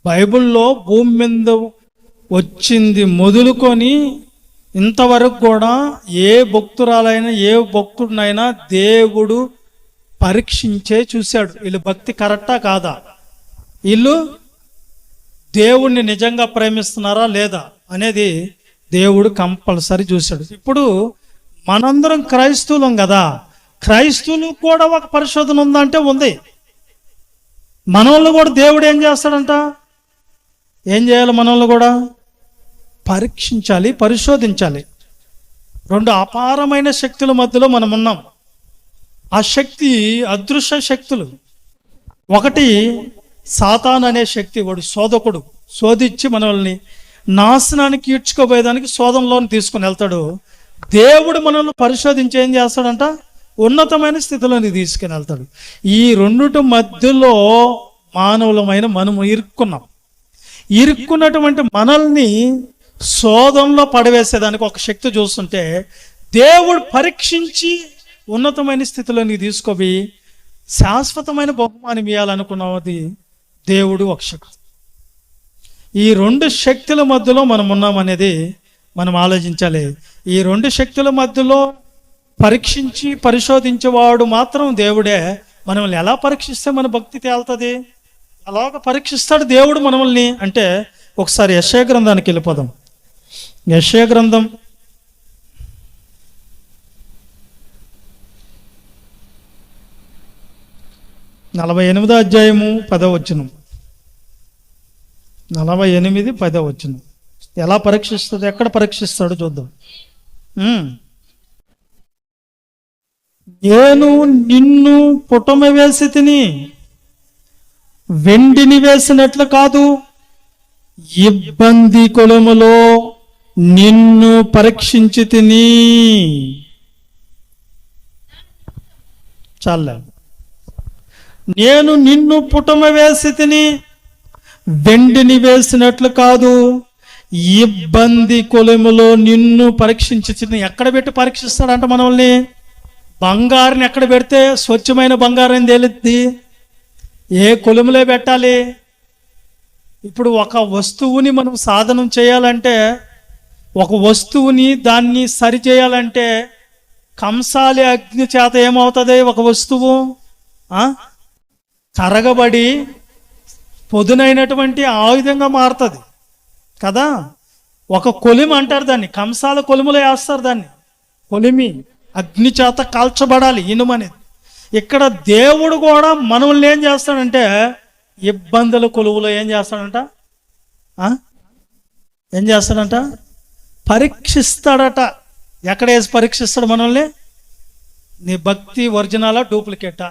బైబిల్లో భూమి మీద వచ్చింది మొదలుకొని ఇంతవరకు కూడా ఏ భక్తురాలైనా ఏ భక్తుడినైనా దేవుడు పరీక్షించే చూశాడు. వీళ్ళు భక్తి కరెక్టా కాదా, వీళ్ళు దేవుణ్ణి నిజంగా ప్రేమిస్తున్నారా లేదా అనేది దేవుడు కంపల్సరీ చూశాడు. ఇప్పుడు మనందరం క్రైస్తవులం కదా, క్రైస్తవులు కూడా ఒక పరిశోధన ఉందంటే ఉంది. మనోళ్ళు కూడా దేవుడు ఏం చేస్తాడంట? ఏం చేయాలి? మనోళ్ళు కూడా పరీక్షించాలి, పరిశోధించాలి. రెండు అపారమైన శక్తుల మధ్యలో మనం ఉన్నాం. ఆ శక్తి అదృశ్య శక్తులు. ఒకటి సాతాను అనే శక్తి, వాడు శోధకుడు, శోధించి మనల్ని నాశనానికి ఈడ్చుకోపోయేదానికి శోధనలోని తీసుకుని వెళ్తాడు. దేవుడు మనల్ని పరిశోధించి ఏం చేస్తాడంట? ఉన్నతమైన స్థితిలోని తీసుకుని వెళ్తాడు. ఈ రెండుటి మధ్యలో మానవులమైన మనము ఇరుక్కున్నటువంటి మనల్ని శోధనలో పడవేసేదానికి ఒక శక్తి చూస్తుంటే, దేవుడు పరీక్షించి ఉన్నతమైన స్థితిలోని తీసుకొని శాశ్వతమైన బహుమానం ఇవ్వాలనుకున్నది దేవుడు ఒక శక్తి. ఈ రెండు శక్తుల మధ్యలో మనం ఉన్నామనేది మనం ఆలోచించాలి. ఈ రెండు శక్తుల మధ్యలో పరీక్షించి పరిశోధించేవాడు మాత్రం దేవుడే. మనల్ని ఎలా పరీక్షిస్తే మన భక్తి తేలుతుంది? అలాగ పరీక్షిస్తాడు దేవుడు మనల్ని. అంటే ఒకసారి యెషయా గ్రంథానికి వెళ్ళిపోదాం. యెషయా గ్రంథం 48వ అధ్యాయము 10వ వచనం. 48, 10వ వచనం. ఎలా పరీక్షిస్తుంది, ఎక్కడ పరీక్షిస్తాడో చూద్దాం. నేను నిన్ను పుటమ వేసి తిని, వెండిని వేసినట్లు కాదు, ఇబ్బంది కొలములో నిన్ను పరీక్షించి తిని. చాలే. నేను నిన్ను పుటమ వేసి తిని, వెండిని వేసినట్లు కాదు, ఇబ్బంది కొలములో నిన్ను పరీక్షించి తిని. ఎక్కడ పెట్టి పరీక్షిస్తాడంట మనల్ని? బంగారుని ఎక్కడ పెడితే స్వచ్ఛమైన బంగారం తేలిద్ది? ఏ కొలుములో పెట్టాలి? ఇప్పుడు ఒక వస్తువుని మనం సాధనం చేయాలంటే, ఒక వస్తువుని దాన్ని సరి చేయాలంటే కంసాలి అగ్ని చేత ఏమవుతుంది? ఒక వస్తువు కరగబడి పొదునైనటువంటి ఆయుధంగా మారుతుంది కదా. ఒక కొలిమి అంటారు దాన్ని, కంసాల కొలుములో వేస్తారు దాన్ని. కొలిమి అగ్ని చేత కాల్చబడాలి ఇనుమనేది. ఇక్కడ దేవుడు కూడా మనల్ని ఏం చేస్తాడంటే ఇబ్బందుల కొలువులో ఏం చేస్తాడంట? ఏం చేస్తాడంట? పరీక్షిస్తాడట. ఎక్కడ వేసి పరీక్షిస్తాడు మనల్ని? నీ భక్తి ఒరిజినలా డూప్లికేటా?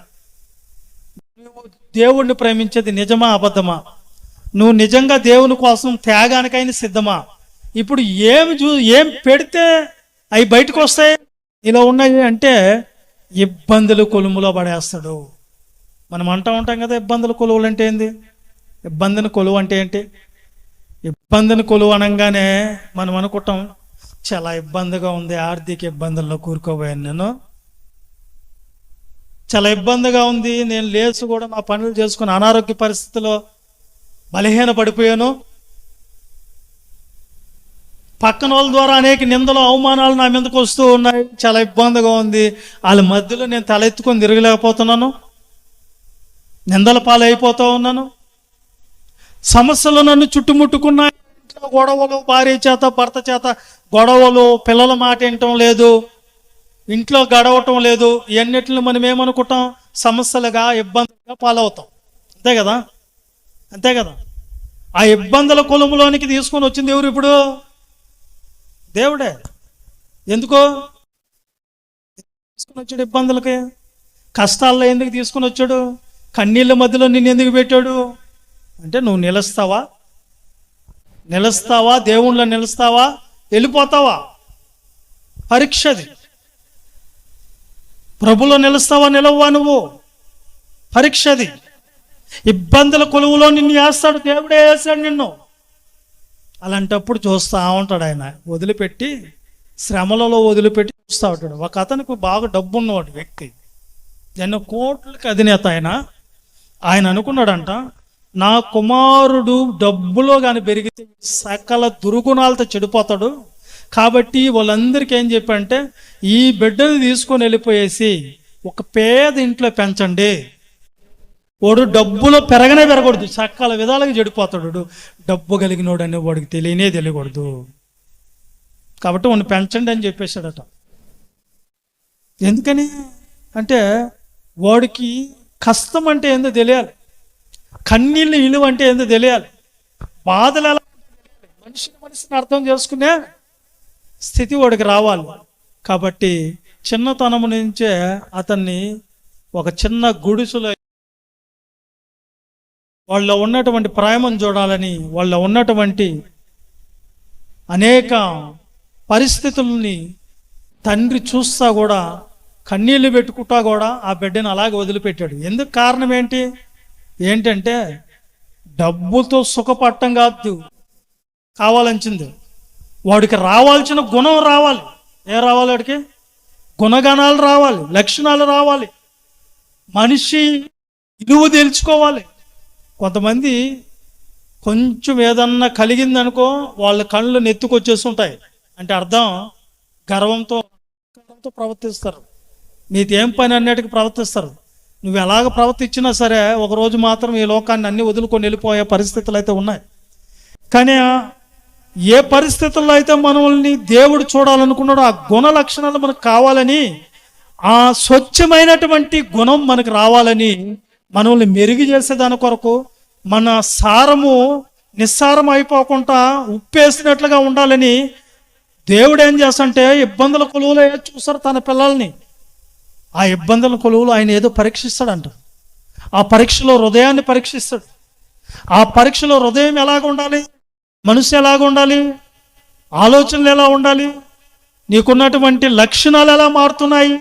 నువ్వు దేవుణ్ణి ప్రేమించేది నిజమా అబద్ధమా? నువ్వు నిజంగా దేవుని కోసం త్యాగానికైనా సిద్ధమా? ఇప్పుడు ఏం పెడితే అవి బయటకు వస్తాయి? ఇలా ఉన్నాయి అంటే ఇబ్బందులు కొలుములో పడేస్తాడు. మనం అంటూ ఉంటాం కదా, ఇబ్బందుల కొలువులు అంటే ఏంది? ఇబ్బందిని కొలువు అంటే ఏంటి? ఇబ్బందిని కొలువు అనగానే మనం అనుకుంటాం, చాలా ఇబ్బందిగా ఉంది, ఆర్థిక ఇబ్బందుల్లో కూరుకోబోయాను నేను, చాలా ఇబ్బందిగా ఉంది, నేను లేచి కూడా నా పనులు చేసుకుని అనారోగ్య పరిస్థితిలో బలహీన పడిపోయాను, పక్కన వాళ్ళ ద్వారా అనేక నిందలు అవమానాలు నా మీదకి వస్తూ ఉన్నాయి, చాలా ఇబ్బందిగా ఉంది, వాళ్ళ మధ్యలో నేను తలెత్తుకొని తిరగలేకపోతున్నాను, నిందల పాలైపోతూ ఉన్నాను, సమస్యలు నన్ను చుట్టుముట్టుకున్నాయి, గొడవలు, భార్య చేత భర్త చేత గొడవలు, పిల్లల మాట వినటం లేదు, ఇంట్లో గడవటం లేదు, ఇవన్నిటిని మనం ఏమనుకుంటాం? సమస్యలుగా, ఇబ్బందులుగా పాలవుతాం. అంతే కదా? అంతే కదా? ఆ ఇబ్బందుల కొలుములోనికి తీసుకొని వచ్చింది ఎవరు ఇప్పుడు? దేవుడే. ఎందుకో తీసుకుని వచ్చాడు? ఇబ్బందులకి, కష్టాల్లో ఎందుకు తీసుకుని వచ్చాడు? కన్నీళ్ళ మధ్యలో నిన్ను ఎందుకు పెట్టాడు అంటే, నువ్వు నిలుస్తావా? దేవుళ్ళ నిలుస్తావా? వెళ్ళిపోతావా? పరీక్షది. ప్రభులో నిలుస్తావా, నిలవ్వా? నువ్వు పరీక్షది. ఇబ్బందుల కొలువులో నిన్ను వేస్తాడు, దేవుడే వేస్తాడు నిన్ను. అలాంటప్పుడు చూస్తూ ఉంటాడు ఆయన, వదిలిపెట్టి, శ్రమలలో వదిలిపెట్టి చూస్తూ ఉంటాడు. ఒక అతనికి బాగా డబ్బు ఉన్నవాడు వ్యక్తి, ఎన్నో కోట్లకి అధినేత ఆయన అనుకున్నాడంట, నా కుమారుడు డబ్బులో కానీ పెరిగితే సకల దుర్గుణాలతో చెడిపోతాడు, కాబట్టి వాళ్ళందరికీ ఏం చెప్పంటే, ఈ బిడ్డను తీసుకొని వెళ్ళిపోయేసి ఒక పేద ఇంట్లో పెంచండి, వాడు డబ్బులో పెరగకూడదు, సకల విధాలుగా చెడిపోతాడు, డబ్బు కలిగినోడని వాడికి తెలియకూడదు, కాబట్టి వాడిని పెంచండి అని చెప్పేశాడట. ఎందుకని అంటే, వాడికి కష్టం అంటే ఏందో తెలియాలి, కన్నీళ్ళు విలువ అంటే ఏందో తెలియాలి, బాధలు ఎలా మనిషిని అర్థం చేసుకునే స్థితి వాడికి రావాలి. కాబట్టి చిన్నతనము నుంచే అతన్ని ఒక చిన్న గుడిసెలో వాళ్ళ ఉన్నటువంటి ప్రేమం చూడాలని, వాళ్ళ ఉన్నటువంటి అనేక పరిస్థితుల్ని తండ్రి చూస్తా కూడా, కన్నీళ్ళు పెట్టుకుంటా కూడా ఆ బిడ్డను అలాగే వదిలిపెట్టాడు. ఎందుకు? కారణం ఏంటంటే డబ్బుతో సుఖపట్టం కాదు కావాలంచింది, వాడికి రావాల్సిన గుణం రావాలి. ఏం రావాలి? వాడికి గుణగణాలు రావాలి, లక్షణాలు రావాలి, మనిషి విలువ తెలుసుకోవాలి. కొంతమంది కొంచెం ఏదన్నా కలిగిందనుకో వాళ్ళ కళ్ళు నెత్తుకొచ్చేస్తుంటాయి, అంటే అర్థం గర్వంతో ప్రవర్తిస్తారు, నీదేం పని అన్నట్టుగా ప్రవర్తిస్తారు. నువ్వు ఎలాగ ప్రవర్తించినా సరే ఒకరోజు మాత్రం ఈ లోకాన్ని అన్ని వదులుకొని వెళ్ళిపోయే పరిస్థితులు అయితే ఉన్నాయి. కానీ ఏ పరిస్థితుల్లో అయితే మనల్ని దేవుడు చూడాలనుకున్నాడో ఆ గుణ లక్షణాలు మనకు కావాలని, ఆ స్వచ్ఛమైనటువంటి గుణం మనకు రావాలని, మనల్ని మెరుగు చేసేదాని కొరకు, మన సారము నిస్సారం అయిపోకుండా ఉప్పేసినట్లుగా ఉండాలని దేవుడు ఏం చేస్తాడంటే ఇబ్బందుల కొలువులో చూస్తారు తన పిల్లల్ని. ఆ ఇబ్బందుల కొలువులో ఆయన ఏదో పరీక్షిస్తాడంట. ఆ పరీక్షలో హృదయాన్ని పరీక్షిస్తాడు. ఆ పరీక్షలో హృదయం ఎలాగ ఉండాలి, మనసు ఎలాగ ఉండాలి, ఆలోచనలు ఎలా ఉండాలి, నీకున్నటువంటి లక్షణాలు ఎలా మారుతున్నాయి,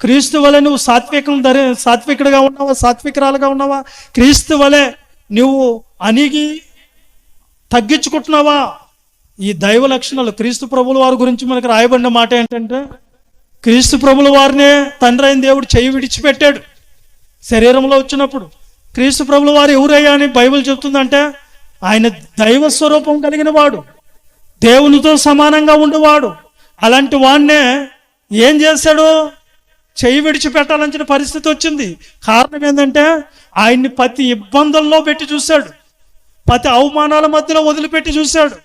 క్రీస్తు వలె నువ్వు సాత్వికుడిగా ఉన్నావా, సాత్వికురాలుగా ఉన్నావా, క్రీస్తు వలె నువ్వు అణిగి తగ్గించుకుంటున్నావా. ఈ దైవ లక్షణాలు క్రీస్తు ప్రభుల వారి గురించి మనకు రాయబడిన మాట ఏంటంటే, క్రీస్తు ప్రభుల వారినే తండ్రి అయిన దేవుడు చెయ్యి విడిచిపెట్టాడు శరీరంలో వచ్చినప్పుడు. క్రీస్తు ప్రభుల వారు ఎవరయ్యా అని బైబిల్ చెప్తుందంటే, ఆయన దైవ స్వరూపం కలిగిన వాడు, దేవునితో సమానంగా ఉండేవాడు. అలాంటి వాడినే ఏం చేశాడు? చెయ్యి విడిచిపెట్టాలని పరిస్థితి వచ్చింది. కారణం ఏంటంటే ఆయన్ని ప్రతి ఇబ్బందుల్లో పెట్టి చూశాడు, ప్రతి అవమానాల మధ్యలో వదిలిపెట్టి చూశాడు,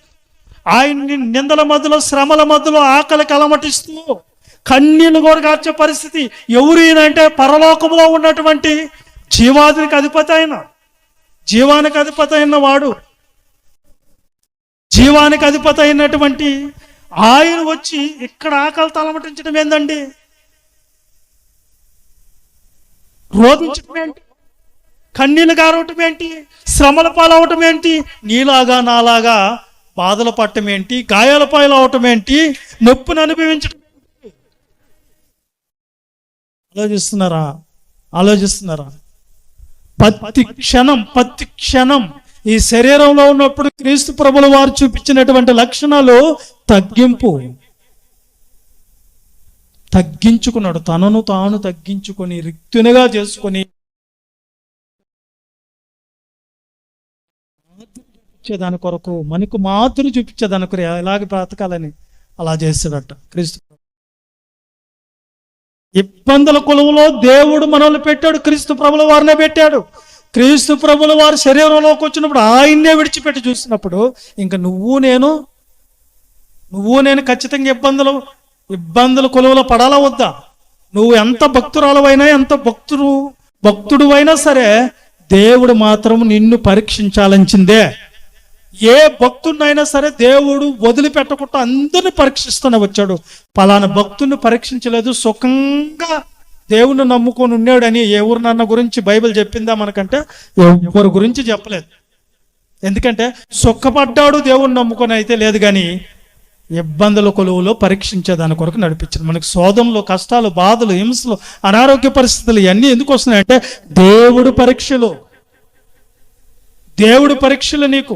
ఆయన్ని నిందల మధ్యలో, శ్రమల మధ్యలో, ఆకలికి అలమటిస్తూ కన్నీళ్ళు కూడా కార్చే పరిస్థితి. ఎవరు ఈయనంటే పరలోకంలో ఉన్నటువంటి జీవానికి అధిపతి అయిన, జీవానికి అధిపతి అయిన వాడు, జీవానికి అధిపతి అయినటువంటి ఆయన వచ్చి ఇక్కడ ఆకలితో అలమటించడం ఏందండి? రోధించడం ఏంటి? కన్నీళ్ళు గారవటం ఏంటి? శ్రమల పాలవటం ఏంటి? నీలాగా నాలాగా బాధలు పట్టడం ఏంటి? గాయాల పాలు అవటం ఏంటి? నొప్పిని అనుభవించడం ఏంటి? ఆలోచిస్తున్నారా? ప్రతి క్షణం ఈ శరీరంలో ఉన్నప్పుడు క్రీస్తు ప్రభుల వారు చూపించినటువంటి లక్షణాలు తగ్గించుకున్నాడు. తనను తాను తగ్గించుకొని రిక్తునిగా చేసుకొని చూపించేదాని కొరకు, మనకు మాత్రం చూపించేదాని కొరకు ఎలాగ బ్రతకాలని అలా చేశాడట క్రీస్తు. ఇబ్బందుల కొలువులో దేవుడు మనల్ని పెట్టాడు, క్రీస్తు ప్రభుల వారినే పెట్టాడు. క్రీస్తు ప్రభుల వారు శరీరంలోకి వచ్చినప్పుడు ఆయన్నే విడిచిపెట్టి చూసినప్పుడు ఇంకా నువ్వు నేను ఖచ్చితంగా ఇబ్బందుల కొలువులో పడాలా వద్దా? నువ్వు ఎంత భక్తురాలవైనా, ఎంత భక్తుడు అయినా సరే దేవుడు మాత్రం నిన్ను పరీక్షించాలంచిందే. ఏ భక్తుడినైనా సరే దేవుడు వదిలిపెట్టకుండా అందరిని పరీక్షిస్తూనే వచ్చాడు. పలానా భక్తుడిని పరీక్షించలేదు, సుఖంగా దేవుణ్ణి నమ్ముకొని ఉన్నాడని ఎవరినన్న గురించి బైబిల్ చెప్పిందా మనకంటే? ఎవరి గురించి చెప్పలేదు. ఎందుకంటే సుఖపడ్డాడు దేవుణ్ణి నమ్ముకొని అయితే లేదు, కానీ ఇబ్బందుల కొలువులో పరీక్షించేదాని కొరకు నడిపించాడు. మనకి శోధనలు, కష్టాలు, బాధలు, హింసలు, అనారోగ్య పరిస్థితులు ఇవన్నీ ఎందుకు వస్తున్నాయంటే దేవుడు పరీక్షలు నీకు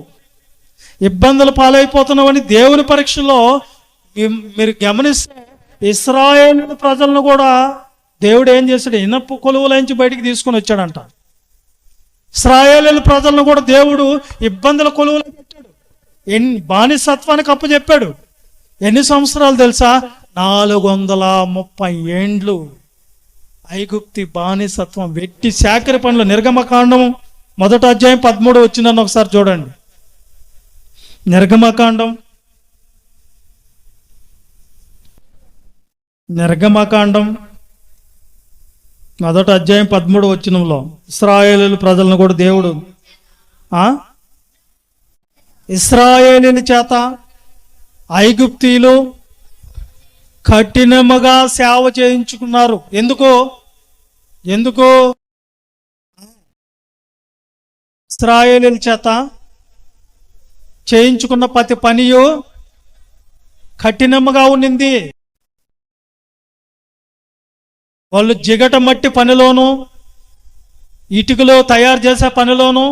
ఇబ్బందులు పాలైపోతున్నావని దేవుని పరీక్షలో మీరు గమనిస్తే ఇశ్రాయేలు ప్రజలను కూడా దేవుడు ఏం చేశాడు? ఇనప కొలువులోంచి బయటికి తీసుకొని వచ్చాడంట. ఇశ్రాయేలు ప్రజలను కూడా దేవుడు ఇబ్బందుల కొలువులో పెట్టాడు, బానిసత్వానికి అప్పచెప్పాడు. ఎన్ని సంవత్సరాలు తెలుసా? 430 ఏండ్లు ఐగుప్తి బానిసత్వం, వెట్టి శాఖరి పనులు. నిర్గమకాండం 1వ అధ్యాయం 13 వచ్చిందని ఒకసారి చూడండి. నిర్గమకాండం 1వ అధ్యాయం 13 వచనంలో ఇశ్రాయేలు ప్రజలను కూడా దేవుడు ఇశ్రాయేలీల చేత ఐగుప్తీయులు కఠినముగా సేవ చేయించుకున్నారు. ఎందుకు ఇశ్రాయేలీల చేత చేయించుకున్న ప్రతి పనియు కఠినముగా ఉండింది. వాళ్ళు జిగట మట్టి పనిలోను, ఇటుకలో తయారు చేసే పనిలోను,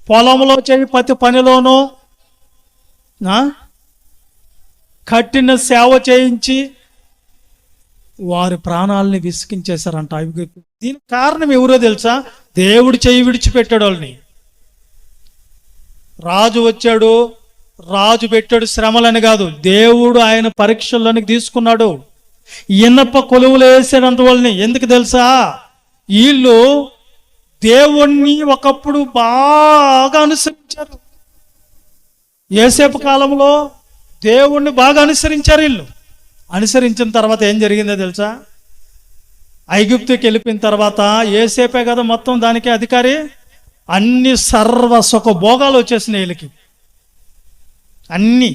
పొలంలో చేయి ప్రతి పనిలోను కఠిన సేవ చేయించి వారి ప్రాణాలని విసికించేశారంట. దీనికి కారణం ఎవరో తెలుసా? దేవుడు చేయి విడిచిపెట్టాడు వాళ్ళని. రాజు వచ్చాడు, రాజు పెట్టాడు శ్రమలని కాదు, దేవుడు ఆయన పరీక్షల్లోనికి తీసుకున్నాడు. ఇనప కొలువులు వేసాడంత వాళ్ళని. ఎందుకు తెలుసా? వీళ్ళు దేవుణ్ణి ఒకప్పుడు బాగా అనుసరించారు. యోసేపు కాలంలో దేవుణ్ణి బాగా అనుసరించారు. వీళ్ళు అనుసరించిన తర్వాత ఏం జరిగిందో తెలుసా? ఐగుప్తుకి వెళ్ళిపోయిన తర్వాత యోసేపే కదా మొత్తం దానికి అధికారి. అన్ని సర్వ సుఖ భోగాలు వచ్చేసినాయి వీళ్ళకి. అన్ని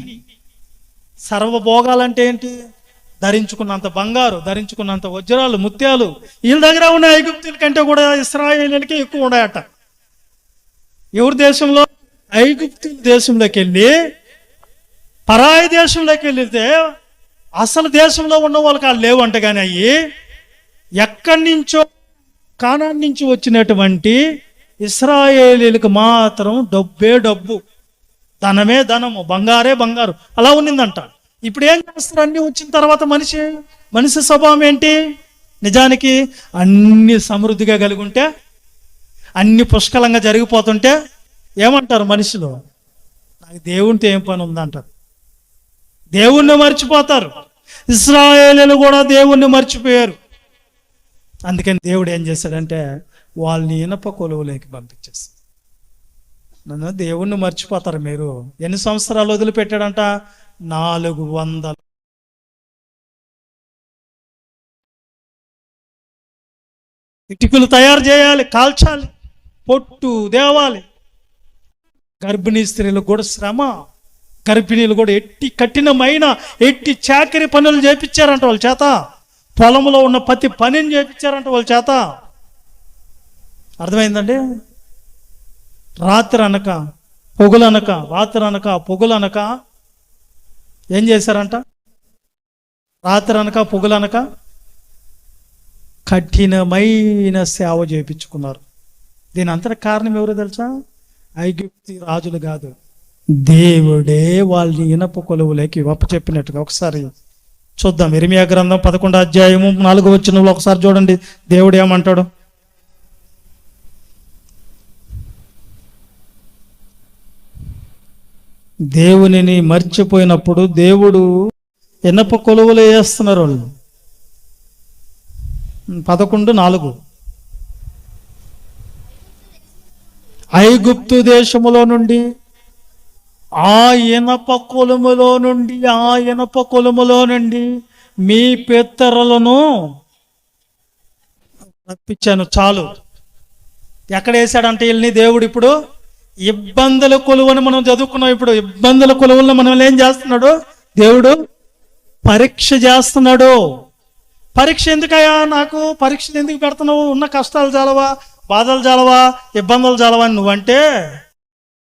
సర్వ భోగాలంటే ఏంటి? ధరించుకున్నంత బంగారు, ధరించుకున్నంత వజ్రాలు, ముత్యాలు వీళ్ళ దగ్గర ఉన్న ఐగుప్తుల కంటే కూడా ఇశ్రాయేలీలకి ఎక్కువ ఉన్నాయట. ఎవరి దేశంలో? ఐగుప్తుల దేశంలోకి వెళ్ళి పరాయి దేశంలోకి వెళ్తే అసలు దేశంలో ఉన్న వాళ్ళకి వాళ్ళు లేవంట. కానీ అయ్యి ఎక్కడి నుంచో కానాన్ నుంచి వచ్చినటువంటి ఇశ్రాయేలీలకు మాత్రం డబ్బే డబ్బు, ధనమే ధనము, బంగారే బంగారు అలా ఉన్నిందంట. ఇప్పుడు ఏం చేస్తారు? అన్ని వచ్చిన తర్వాత మనిషి స్వభావం ఏంటి? నిజానికి అన్ని సమృద్ధిగా కలిగి ఉంటే, అన్ని పుష్కలంగా జరిగిపోతుంటే ఏమంటారు మనుషులు? నాకు దేవునితో ఏం పని ఉందంటారు. దేవుణ్ణి మర్చిపోతారు. ఇశ్రాయేలీలు కూడా దేవుణ్ణి మర్చిపోయారు. అందుకని దేవుడు ఏం చేశాడంటే వాళ్ళని ఇనప కొలువులోకి పంపించేస్తారు. నన్ను దేవుణ్ణి మర్చిపోతారు మీరు. ఎన్ని సంవత్సరాలు వదిలిపెట్టాడంట? 400. ఇటుకలు తయారు చేయాలి, కాల్చాలి, పొట్టు దేవాలి. గర్భిణీ స్త్రీలకు కూడా శ్రమ. గర్భిణీలు కూడా కఠినమైన చాకరీ పనులు చేపించారంట వాళ్ళ చేత. పొలంలో ఉన్న ప్రతి పనిని చేపించారంట వాళ్ళ చేత. అర్థమైందండి? రాత్రి అనక పొగులనక ఏం చేశారంట? రాత్రి అనక పొగులనక కఠినమైన సేవ చేయించుకున్నారు. దీని అంతటి కారణం ఎవరో తెలుసా? ఐగుప్తి రాజులు కాదు, దేవుడే వాళ్ళని ఇనప కొలువులోకి చెప్పినట్టుగా. ఒకసారి చూద్దాం. ఇర్మియా గ్రంథం 11వ అధ్యాయము 4వ వచనంలో ఒకసారి చూడండి, దేవుడు ఏమంటాడు. దేవునిని మర్చిపోయినప్పుడు దేవుడు ఇనప కొలువులు వేస్తున్నారు వాళ్ళు. 11:4 ఐగుప్తు దేశములో నుండి ఆ ఇనప కొలుములో నుండి మీ పితరులను రప్పించాను. చాలు. ఎక్కడ వేసాడంటే వీళ్ళని దేవుడు ఇప్పుడు ఇబ్బందుల కొలువుని మనం చదువుకున్నాం. ఇప్పుడు ఇబ్బందుల కొలువులను మనం ఏం చేస్తున్నాడు? దేవుడు పరీక్ష చేస్తున్నాడు. పరీక్ష ఎందుకయ్యా? నాకు పరీక్షలు ఎందుకు పెడుతున్నావు? ఉన్న కష్టాలు చాలవా, బాధలు చాలవా, ఇబ్బందులు చాలవా అని నువ్వంటే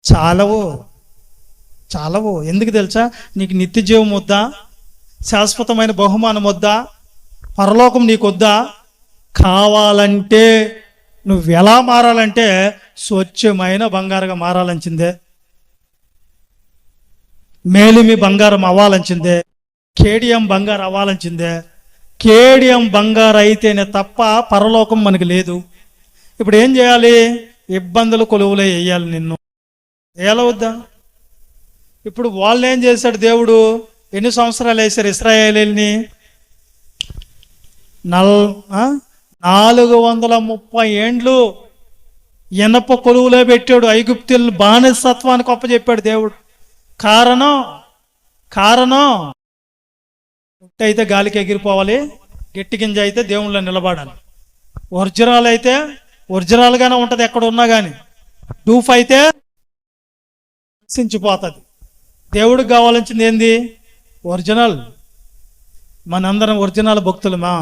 చాలవు. ఎందుకు తెలుసా? నీకు నిత్య జీవం వద్దా? శాశ్వతమైన బహుమానం వద్దా? పరలోకం నీకు వద్దా? కావాలంటే నువ్వు ఎలా మారాలంటే స్వచ్ఛమైన బంగారుగా మారాలంచిందే, మేలిమి బంగారం అవ్వాలంచిందే, కేడియం బంగారు అవ్వాలంచిందే. కేడియం బంగారు అయితేనే తప్ప పరలోకం మనకు లేదు. ఇప్పుడు ఏం చేయాలి? ఇబ్బందులు కొలువులే వేయాలి నిన్ను. ఎలా వద్దా? ఇప్పుడు వాళ్ళు ఏం చేశాడు దేవుడు? ఎన్ని సంవత్సరాలు వేశారు ఇశ్రాయేలీల్ని? 430 ఏండ్లు ఇనప కొలువులో పెట్టాడు. ఐగుప్తులు బానిసత్వానికి అప్పచెప్పాడు దేవుడు. కారణం పుట్టి అయితే గాలికి ఎగిరిపోవాలి, గట్టి గింజ అయితే దేవుళ్ళ నిలబడాలి. ఒరిజినల్ అయితే ఒరిజినల్గానే ఉంటుంది ఎక్కడ ఉన్నా కానీ. డూఫ్ అయితే నశించిపోతుంది. దేవుడికి కావాల్సింది ఏంది? ఒరిజినల్. మనందరం ఒరిజినల్ భక్తులమా?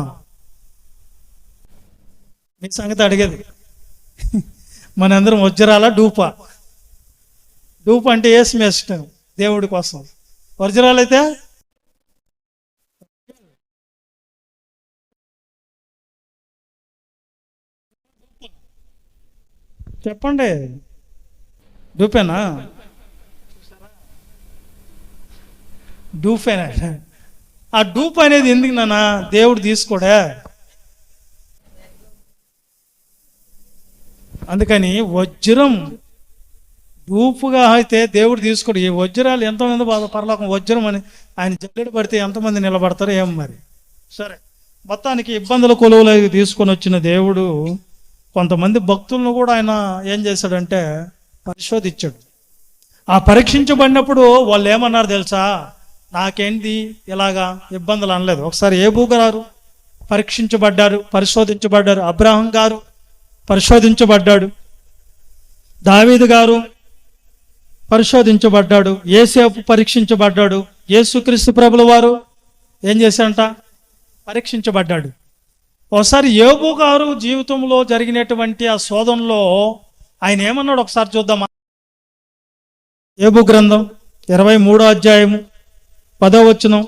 మీ సంగతి అడిగేది. మనందరం ఒరిజినలా డూపా? డూప్ అంటే ఏసు ఇష్టం దేవుడి కోసం. ఒరిజినల్ అయితే చెప్పండి, డూపేనా? డూపేనా? ఆ డూప్ అనేది ఎందుకు నాన్న దేవుడు తీసుకోడా? అందుకని వజ్రం డూపుగా అయితే దేవుడు తీసుకోడు. ఈ వజ్రాలు ఎంతమంది పరలోకం వజ్రం అని ఆయన జల్లెడు పడితే ఎంతమంది నిలబడతారో ఏం మరి. సరే, మొత్తానికి ఇబ్బందుల కొలువులు తీసుకొని వచ్చిన దేవుడు కొంతమంది భక్తులను కూడా ఆయన ఏం చేశాడంటే పరిశోధించాడు. ఆ పరీక్షించబడినప్పుడు వాళ్ళు ఏమన్నారు తెలుసా? నాకేంటి ఇలాగా ఇబ్బందులు అనలేదు. ఒకసారి ఏబూ గారు పరిశోధించబడ్డారు. అబ్రహాం గారు పరిశోధించబడ్డాడు. దావీదు గారు పరిశోధించబడ్డాడు. యేసేపు పరీక్షించబడ్డాడు. యేసుక్రీస్తు ప్రభుల వారు ఏం చేశారంట? పరీక్షించబడ్డాడు. ఒకసారి యోబు గారు జీవితంలో జరిగినటువంటి ఆ శోధనలో ఆయన ఏమన్నాడు ఒకసారి చూద్దామా? యోబు గ్రంథం 23వ అధ్యాయము 10వ వచనం.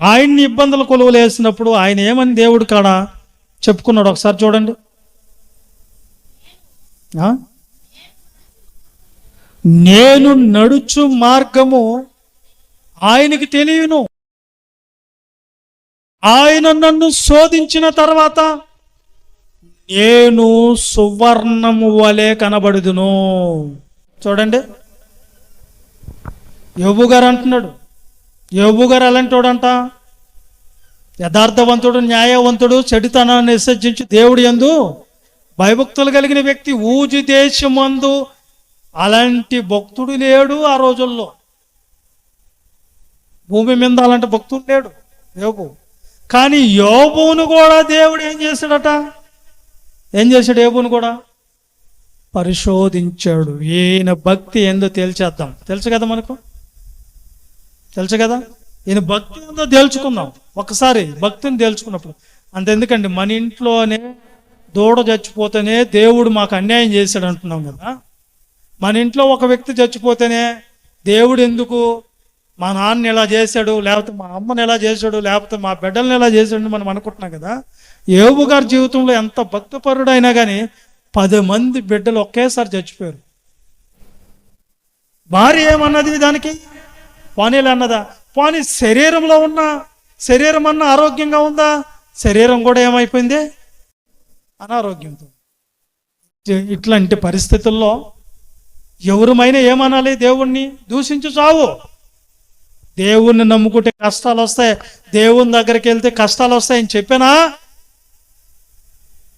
ఆయన్ని ఇబ్బందుల కొలువులు వేసినప్పుడు ఆయన ఏమని దేవుడు కాడ చెప్పుకున్నాడు ఒకసారి చూడండి. నేను నడుచు మార్గము ఆయనకి తెలియను, ఆయన నన్ను శోధించిన తర్వాత నేను సువర్ణము వలె కనబడుదును. చూడండి, యోబు గారు అంటున్నాడు. యోబు గారు అలాంటోడంట, యథార్థవంతుడు, న్యాయవంతుడు, చెడుతనాన్ని విసర్జించి దేవుడి యందు భయభక్తులు కలిగిన వ్యక్తి. ఊజు దేశమందు అలాంటి భక్తుడు లేడు ఆ రోజుల్లో. భూమి మీద అలాంటి భక్తుడు లేడు యోబు. కానీ యోబును కూడా దేవుడు ఏం చేశాడట? యోబును కూడా పరిశోధించాడు. ఈయన భక్తి ఏందో తేల్చేద్దాం. తెలుసు కదా మనకు, తెలుసు కదా. ఈయన భక్తి ఏందో తేల్చుకుందాం ఒకసారి. భక్తిని తేల్చుకున్నప్పుడు అంతెందుకండి, మన ఇంట్లోనే దూడ చచ్చిపోతేనే దేవుడు మాకు అన్యాయం చేశాడు అంటున్నాం కదా. మన ఇంట్లో ఒక వ్యక్తి చచ్చిపోతేనే దేవుడు ఎందుకు మా నాన్న ఎలా చేశాడు, లేకపోతే మా అమ్మని ఎలా చేశాడు, లేకపోతే మా బిడ్డల్ని ఎలా చేశాడు మనం అనుకుంటున్నాం కదా. యోబు గారి జీవితంలో ఎంత భక్తిపరుడైనా కానీ 10 మంది బిడ్డలు ఒకేసారి చచ్చిపోయారు. భార్య ఏమన్నది దానికి? పోనీలు అన్నదా? పోనీ శరీరంలో ఉన్న శరీరం అన్న ఆరోగ్యంగా ఉందా? శరీరం కూడా ఏమైపోయింది? అనారోగ్యంతో. ఇట్లాంటి పరిస్థితుల్లో ఎవరమైనా ఏమనాలి? దేవుణ్ణి దూషించు చావు. దేవుణ్ణి నమ్ముకుంటే కష్టాలు వస్తాయి, దేవుని దగ్గరికి వెళ్తే కష్టాలు వస్తాయని చెప్పానా?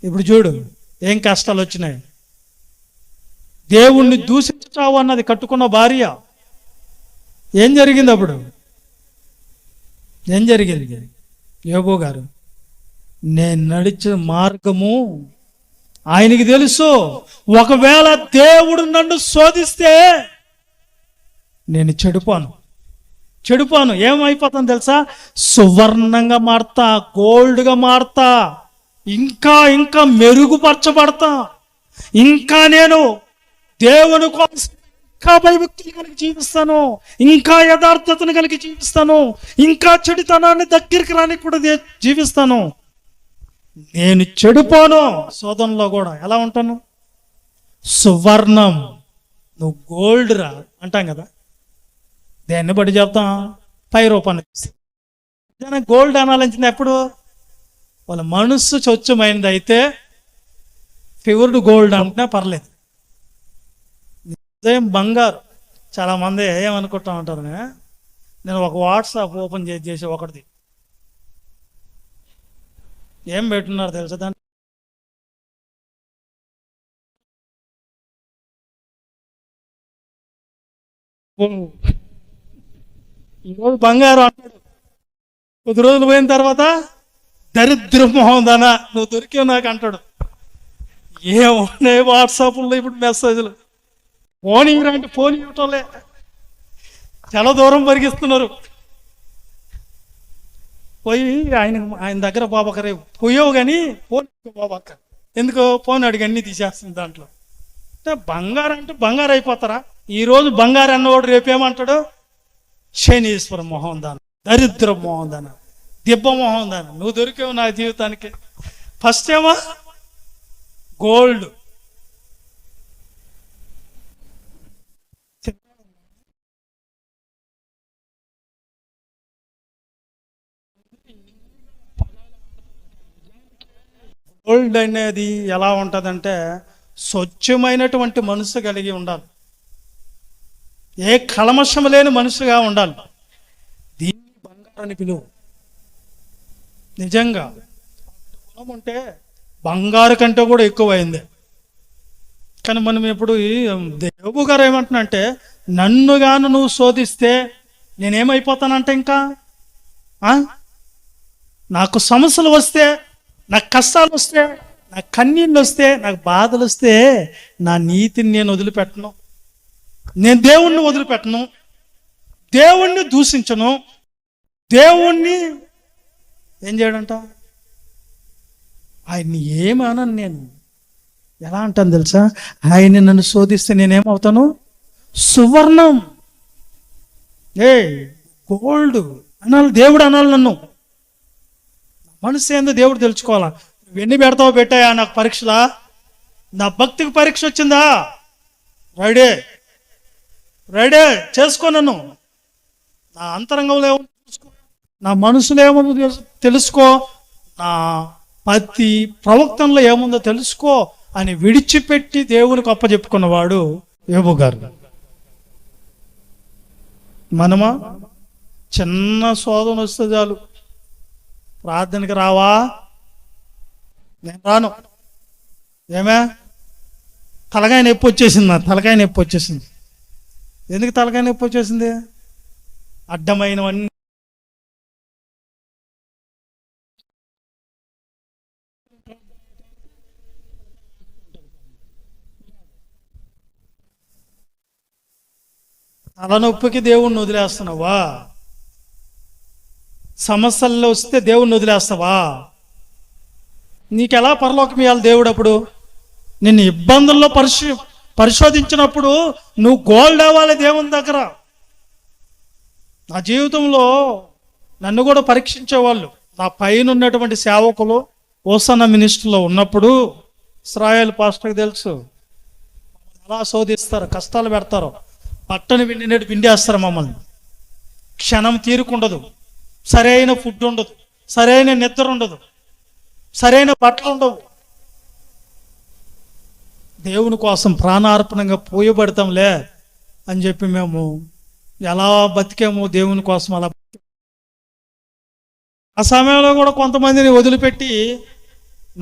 ఇప్పుడు చూడు ఏం కష్టాలు వచ్చినాయి. దేవుణ్ణి దూషించు చావు అన్నది కట్టుకున్న భార్య. ఏం జరిగింది అప్పుడు? ఏం జరిగింది? యోబు గారు, నేను నడిచిన మార్గము ఆయనకి తెలుసు. ఒకవేళ దేవుడు నన్ను శోధిస్తే నేను చెడిపోను. ఏమైపోతాను తెలుసా? సువర్ణంగా మారుతా, గోల్డ్గా మారుతా, ఇంకా మెరుగుపరచబడతా. ఇంకా నేను దేవుని కోసం ఇంకా భయభక్తులు కలిగి జీవిస్తాను, ఇంకా యథార్థతను కలిగి జీవిస్తాను, ఇంకా చెడుతనాన్ని దగ్గరికి రాని కూడా జీవిస్తాను. నేను చెడిపోను. శోధనలో కూడా ఎలా ఉంటాను? సువర్ణం, నువ్వు గోల్డ్ రా అంటాం కదా. దేన్ని బట్టి చెప్తాం? పై రూపాన్ని గోల్డ్ అనాలించింది ఎప్పుడు? వాళ్ళ మనస్సు స్వచ్ఛమైనది అయితే ప్యూర్డ్ గోల్డ్ అంటున్నా పర్లేదు. ఉదయం బంగారు. చాలామంది ఏమనుకుంటా ఉంటారు, నేను ఒక వాట్సాప్ ఓపెన్ చేసి ఒకటిది ఏం పెట్టున్నారు తెలుసా? దాన్ని ఈరోజు బంగారు అంటాడు, కొద్ది రోజులు పోయిన తర్వాత దరిద్ర మొహం దానా నువ్వు దొరికావు నాకు అంటాడు. ఏమున్నాయి వాట్సాప్లో ఇప్పుడు మెసేజ్లు? ఫోన్ ఇవ్వరంటే ఫోన్ ఇవ్వటంలే, చాలా దూరం పరిగిస్తున్నారు. పోయి ఆయన దగ్గర బాబాకరే పోయావు కానీ ఫోన్ బాబాక ఎందుకో ఫోన్ అడిగి అన్నీ తీసేస్తుంది దాంట్లో. అంటే బంగారు అంటే బంగారు అయిపోతారా? ఈరోజు బంగారు అన్నవాడు రేపేమంటాడు? శనీశ్వర మొహం దాన, దరిద్ర మొహం దాన, దిబ్బ మొహం దాన, నువ్వు దొరికావు నా జీవితానికి. ఫస్ట్ ఏమో గోల్డ్, గోల్డ్ అనేది ఎలా ఉంటుందంటే స్వచ్ఛమైనటువంటి మనసు కలిగి ఉండాలి, ఏ కల్మషం లేని మనుషుగా ఉండాలి. దీన్ని బంగారు అని పిలువు. నిజంగా గుణం ఉంటే బంగారు కంటే కూడా ఎక్కువైంది. కానీ మనం ఇప్పుడు యోబు గారు ఏమంటున్నా అంటే, నన్నుగాను నువ్వు శోధిస్తే నేనేమైపోతానంటే, ఇంకా నాకు సమస్యలు వస్తే, నాకు కష్టాలు వస్తే, నాకు కన్నీళ్ళు వస్తే, నాకు బాధలు వస్తే, నా నీతిని నేను వదిలిపెట్టను, నేను దేవుణ్ణి వదిలిపెట్టను, దేవుణ్ణి దూషించను, దేవుణ్ణి ఏం చేయడంట, ఆయన్ని ఏమనను. నేను ఎలా అంటాను తెలుసా? ఆయన్ని నన్ను శోధిస్తే నేనేమవుతాను? సువర్ణం, గోల్డ్ అనాలి, దేవుడు అనాలి. నన్ను మనసు ఏందో దేవుడు తెలుసుకోవాలా. నువ్వు ఎన్ని పెడతావు? పెట్టాయా నాకు పరీక్షలా? నా భక్తికి పరీక్ష వచ్చిందా? రెడీ చేసుకో. నన్ను నా అంతరంగంలో ఏమో తెలుసుకో, నా మనసులో ఏముందో తెలుసుకో, నా ప్రతి ప్రవక్తనలో ఏముందో తెలుసుకో అని విడిచిపెట్టి దేవునికి అప్పచెప్పుకున్నవాడు యోబు గారు. మనమా చిన్న శోధన వస్తే చాలు, ప్రార్థనకి రావా? నేను రాను. ఏమే తలకాయ నొప్పి వచ్చేసింది, నా తలకాయ నొప్పి వచ్చేసింది. ఎందుకు తలకాయ నొప్పి వచ్చేసింది? అడ్డమైనవన్నీ తలనొప్పికి దేవుణ్ణి వదిలేస్తున్నావా? సమస్యల్లో వస్తే దేవుణ్ణి వదిలేస్తావా? నీకెలా పరలోకం ఇవ్వాలి దేవుడు? అప్పుడు నిన్ను ఇబ్బందుల్లో పరిశోధించినప్పుడు నువ్వు గోల్డ్ అవ్వాలి దేవుని దగ్గర. నా జీవితంలో నన్ను కూడా పరీక్షించేవాళ్ళు, నా పైన ఉన్నటువంటి సేవకులు, ఓసానా మినిస్ట్రీలో ఉన్నప్పుడు ఇస్రాయేల్ పాస్టర్కి తెలుసు ఎలా శోధిస్తారు, కష్టాలు పెడతారు, పట్టని పిండినట్టు పిండేస్తారు మమ్మల్ని. క్షణం తీరుకుండదు, సరైన ఫుడ్ ఉండదు, సరైన నిద్ర ఉండదు, సరైన బట్టలు ఉండవు. దేవుని కోసం ప్రాణార్పణంగా పోయబడతాంలే అని చెప్పి మేము ఎలా బతికాము దేవుని కోసం అలా. ఆ సమయంలో కూడా కొంతమందిని వదిలిపెట్టి,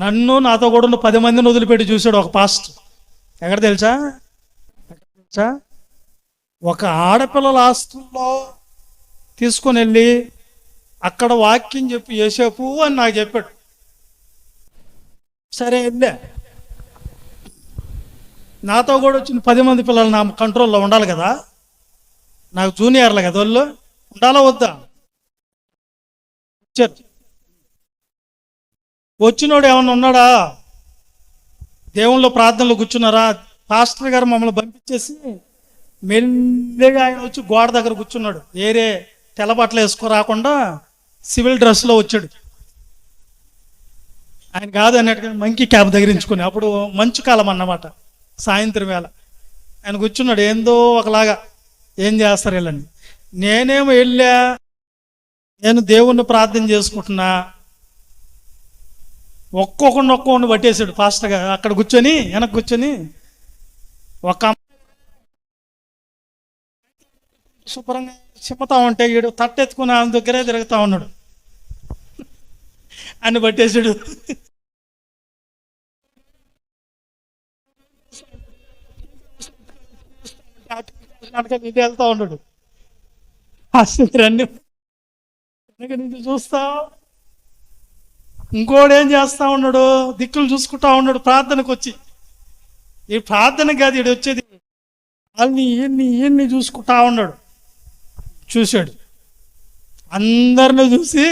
నన్ను నాతో కూడా ఉన్న 10 మందిని వదిలిపెట్టి చూశాడు ఒక పాస్టర్. ఎక్కడ తెలుసా? ఒక ఆడపిల్లల హాస్టల్లో తీసుకొని వెళ్ళి అక్కడ వాక్యం చెప్పి యేసేపు అని నాకు చెప్పాడు. సరే వెళ్ళా. నాతో కూడా వచ్చిన 10 మంది పిల్లలు నా కంట్రోల్లో ఉండాలి కదా, నాకు జూనియర్లు కదా, వాళ్ళు ఉండాలా వద్దా? వచ్చినోడు ఏమన్నా ఉన్నాడా? దేవుళ్ళో ప్రార్థనలు కూర్చున్నారా? పాస్టర్ గారు మమ్మల్ని పంపించేసి మెల్లిగా ఆయన వచ్చి గోడ దగ్గర కూర్చున్నాడు. ఏరే తెల్ల బట్టలు వేసుకోరాకుండా సివిల్ డ్రెస్లో వచ్చాడు. ఆయన కాదు అన్నట్టుగా మంకీ క్యాప్ దగ్గరించుకొని, అప్పుడు మంచు కాలం అన్నమాట, సాయంత్రం వేళ. ఆయన కూర్చున్నాడు ఏందో ఒకలాగా. ఏం చేస్తారు వీళ్ళని? నేనేమో వెళ్ళా, నేను దేవుణ్ణి ప్రార్థన చేసుకుంటున్నా. ఒక్కొక్కడిని పట్టేశాడు పాస్టర్ గారు. అక్కడ కూర్చొని వెనక్కి కూర్చొని ఒక శుభ్రంగా చెప్పుతా ఉంటే వీడు తట్టెత్తుకుని ఆయన దగ్గరే తిరుగుతా ఉన్నాడు. అని పట్టేశాడు. ఇది వెళ్తా ఉన్నాడు. అన్ని నుంచి చూస్తా. ఇంకోడు ఏం చేస్తా ఉన్నాడు? దిక్కులు చూసుకుంటా ఉన్నాడు ప్రార్థనకు వచ్చి. ఈ ప్రార్థన కాదు ఈడు వచ్చేది, వాళ్ళని ఈయన్ని చూసుకుంటా ఉన్నాడు. చూశాడు, అందరిని చూసి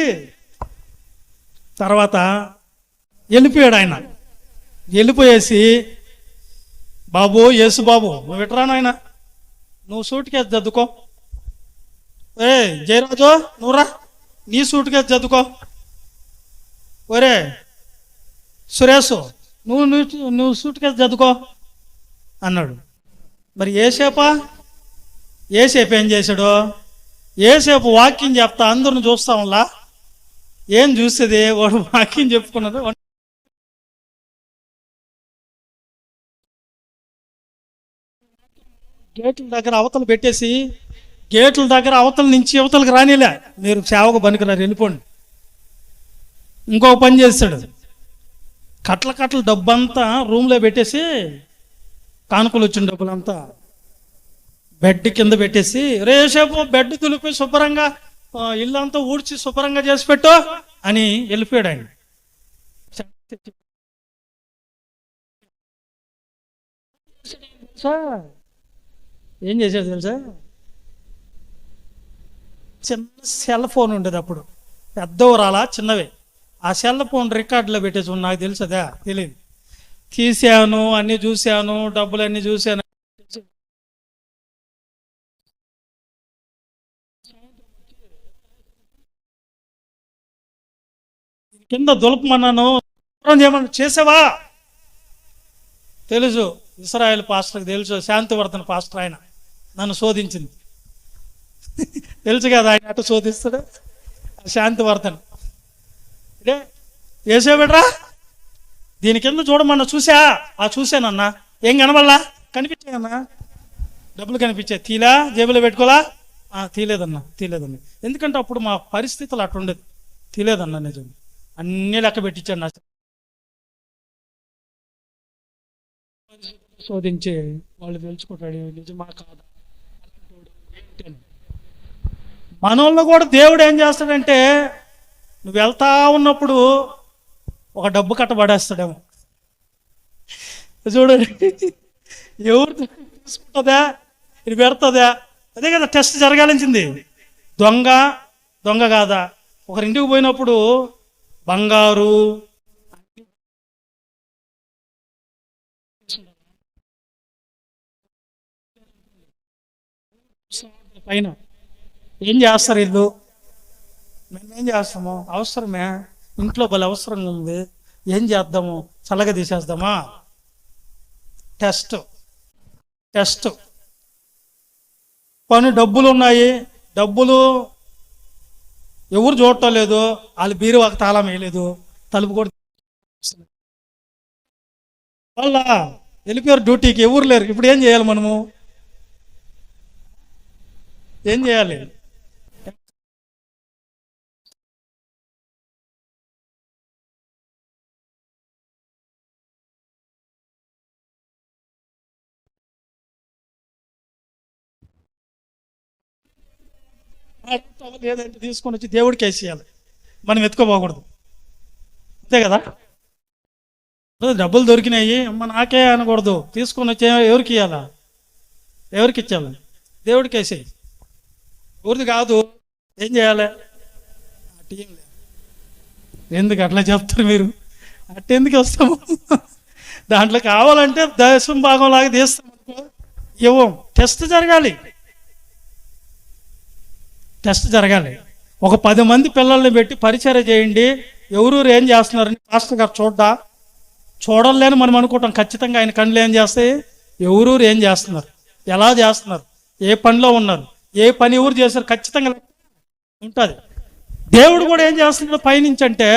తర్వాత వెళ్ళిపోయాడు. ఆయన వెళ్ళిపోయేసి, బాబు యేసు బాబు నువ్వు విటరాను ఆయన, నువ్వు సూట్ కేసు చదువుకో. ఏ జయరాజు నువ్వురా, నీ సూట్ కేసు చదువుకో. ఒరే సురేషు నువ్వు సూట్ కేసు చదువుకో అన్నాడు. మరి ఏసేపు ఏం చేశాడు? ఏసేపు వాక్యం చెప్తా అందరిని చూస్తాంలా. ఏం చూసేది? వాడు వాక్యం చెప్పుకున్నది. గేట్ల దగ్గర అవతలు పెట్టేసి, గేట్ల దగ్గర అవతల నుంచి అవతలకి రానిలే, మీరు సేవకు పనికిరారు వెళ్ళిపోండి. ఇంకొక పని చేస్తాడు, కట్ల డబ్బంతా రూమ్లో పెట్టేసి, కానుకలు వచ్చిన డబ్బులంతా బెడ్ కింద పెట్టేసి, రేసేపు బెడ్ తులిపి శుభ్రంగా ఇల్లంతా ఊడ్చి శుభ్రంగా చేసి పెట్టు అని వెళ్ళిపోయాడు ఆయన. ఏం చేశాడు తెలుసా? చిన్న సెల్ ఫోన్ ఉండేది అప్పుడు, పెద్దవి రాలా, చిన్నవే. ఆ సెల్ ఫోన్ రికార్డులో పెట్టేసి నాకు తెలుసదా? తెలియదు. తీసాను, అన్నీ చూశాను, డబ్బులన్నీ చూశాను. కింద దులపమన్నాను, ఏమన్నా చేసావా? తెలుసు, ఇస్రాయేల్ పాస్టర్కి తెలుసు, శాంతివర్ధన పాస్టర్ ఆయన నన్ను శోధించింది. తెలుసు కదా ఆయన అటు శోధిస్తాడు. శాంతివర్ధన్ ఇదే వేసేవిడ్రా, దీని కింద చూడమన్నా చూశానన్నా. ఏం కనబడలా? కనిపించాయన్నా, డబ్బులు కనిపించాయి. తీలా జేబులో పెట్టుకోలా? తీలేదన్నా. ఎందుకంటే అప్పుడు మా పరిస్థితులు అట్లా ఉండేది. తీలేదన్నా, నిజం. అన్నీ లెక్క పెట్టించాడు నా. శోధించి వాళ్ళు తెలుసుకుంటాడు నిజమా కాదా. మనోళ్ళు కూడా దేవుడు ఏం చేస్తాడంటే, నువ్వు వెళ్తా ఉన్నప్పుడు ఒక డబ్బు కట్టబడేస్తాడేమో. చూడండి, ఎవరు తీసుకుంటుందా, ఇది పెడుతుందా? అదే కదా టెస్ట్ జరగాల్సింది. దొంగ కాదా? ఒకరింటికి పోయినప్పుడు బంగారు పైన ఏం చేస్తారు వీళ్ళు? మేమేం చేస్తాము? అవసరమే, ఇంట్లో భలే అవసరంగా ఉంది, ఏం చేద్దాము, చల్లగా తీసేద్దామా? టెస్ట్ టెస్ట్ పని డబ్బులు ఉన్నాయి, డబ్బులు ఎవరు చూడటం లేదు, వాళ్ళు బీరువాకి తాళం వేయలేదు, తలుపు కూడా వాళ్ళ వెళ్ళిపోయారు డ్యూటీకి, ఎవరు లేరు. ఇప్పుడు ఏం చేయాలి మనము? ఏం చేయాలి? లేదంటే తీసుకొని వచ్చి దేవుడికి వేసేయాలి, మనం ఎత్తుకోపోకూడదు. అంతే కదా? డబ్బులు దొరికినాయి అమ్మ నాకే అనకూడదు, తీసుకొని వచ్చి ఎవరికి ఇవ్వాలా? ఎవరికి ఇచ్చాలి? దేవుడికి వేసేయి. ఎవరిది కాదు. ఏం చేయాలి? ఎందుకు అట్లా చెప్తారు మీరు? అట్టెందుకు వస్తాము? దాంట్లో కావాలంటే దశం భాగం లాగా తీస్తాం, ఇవ్వం. టెస్ట్ జరగాలి, టెస్ట్ జరగాలి. ఒక 10 మంది పిల్లల్ని పెట్టి పరిచయం చేయండి, ఎవరూరు ఏం చేస్తున్నారని పాస్టర్ గారు చూడలేని మనం అనుకుంటాం. ఖచ్చితంగా ఆయన కళ్ళు ఏం చేస్తాయి? ఎవరూరు ఏం చేస్తున్నారు, ఎలా చేస్తున్నారు, ఏ పనిలో ఉన్నారు, ఏ పని ఎవరు చేశారు, ఖచ్చితంగా ఉంటుంది. దేవుడు కూడా ఏం చేస్తున్నాడు పైనుంచి అంటే,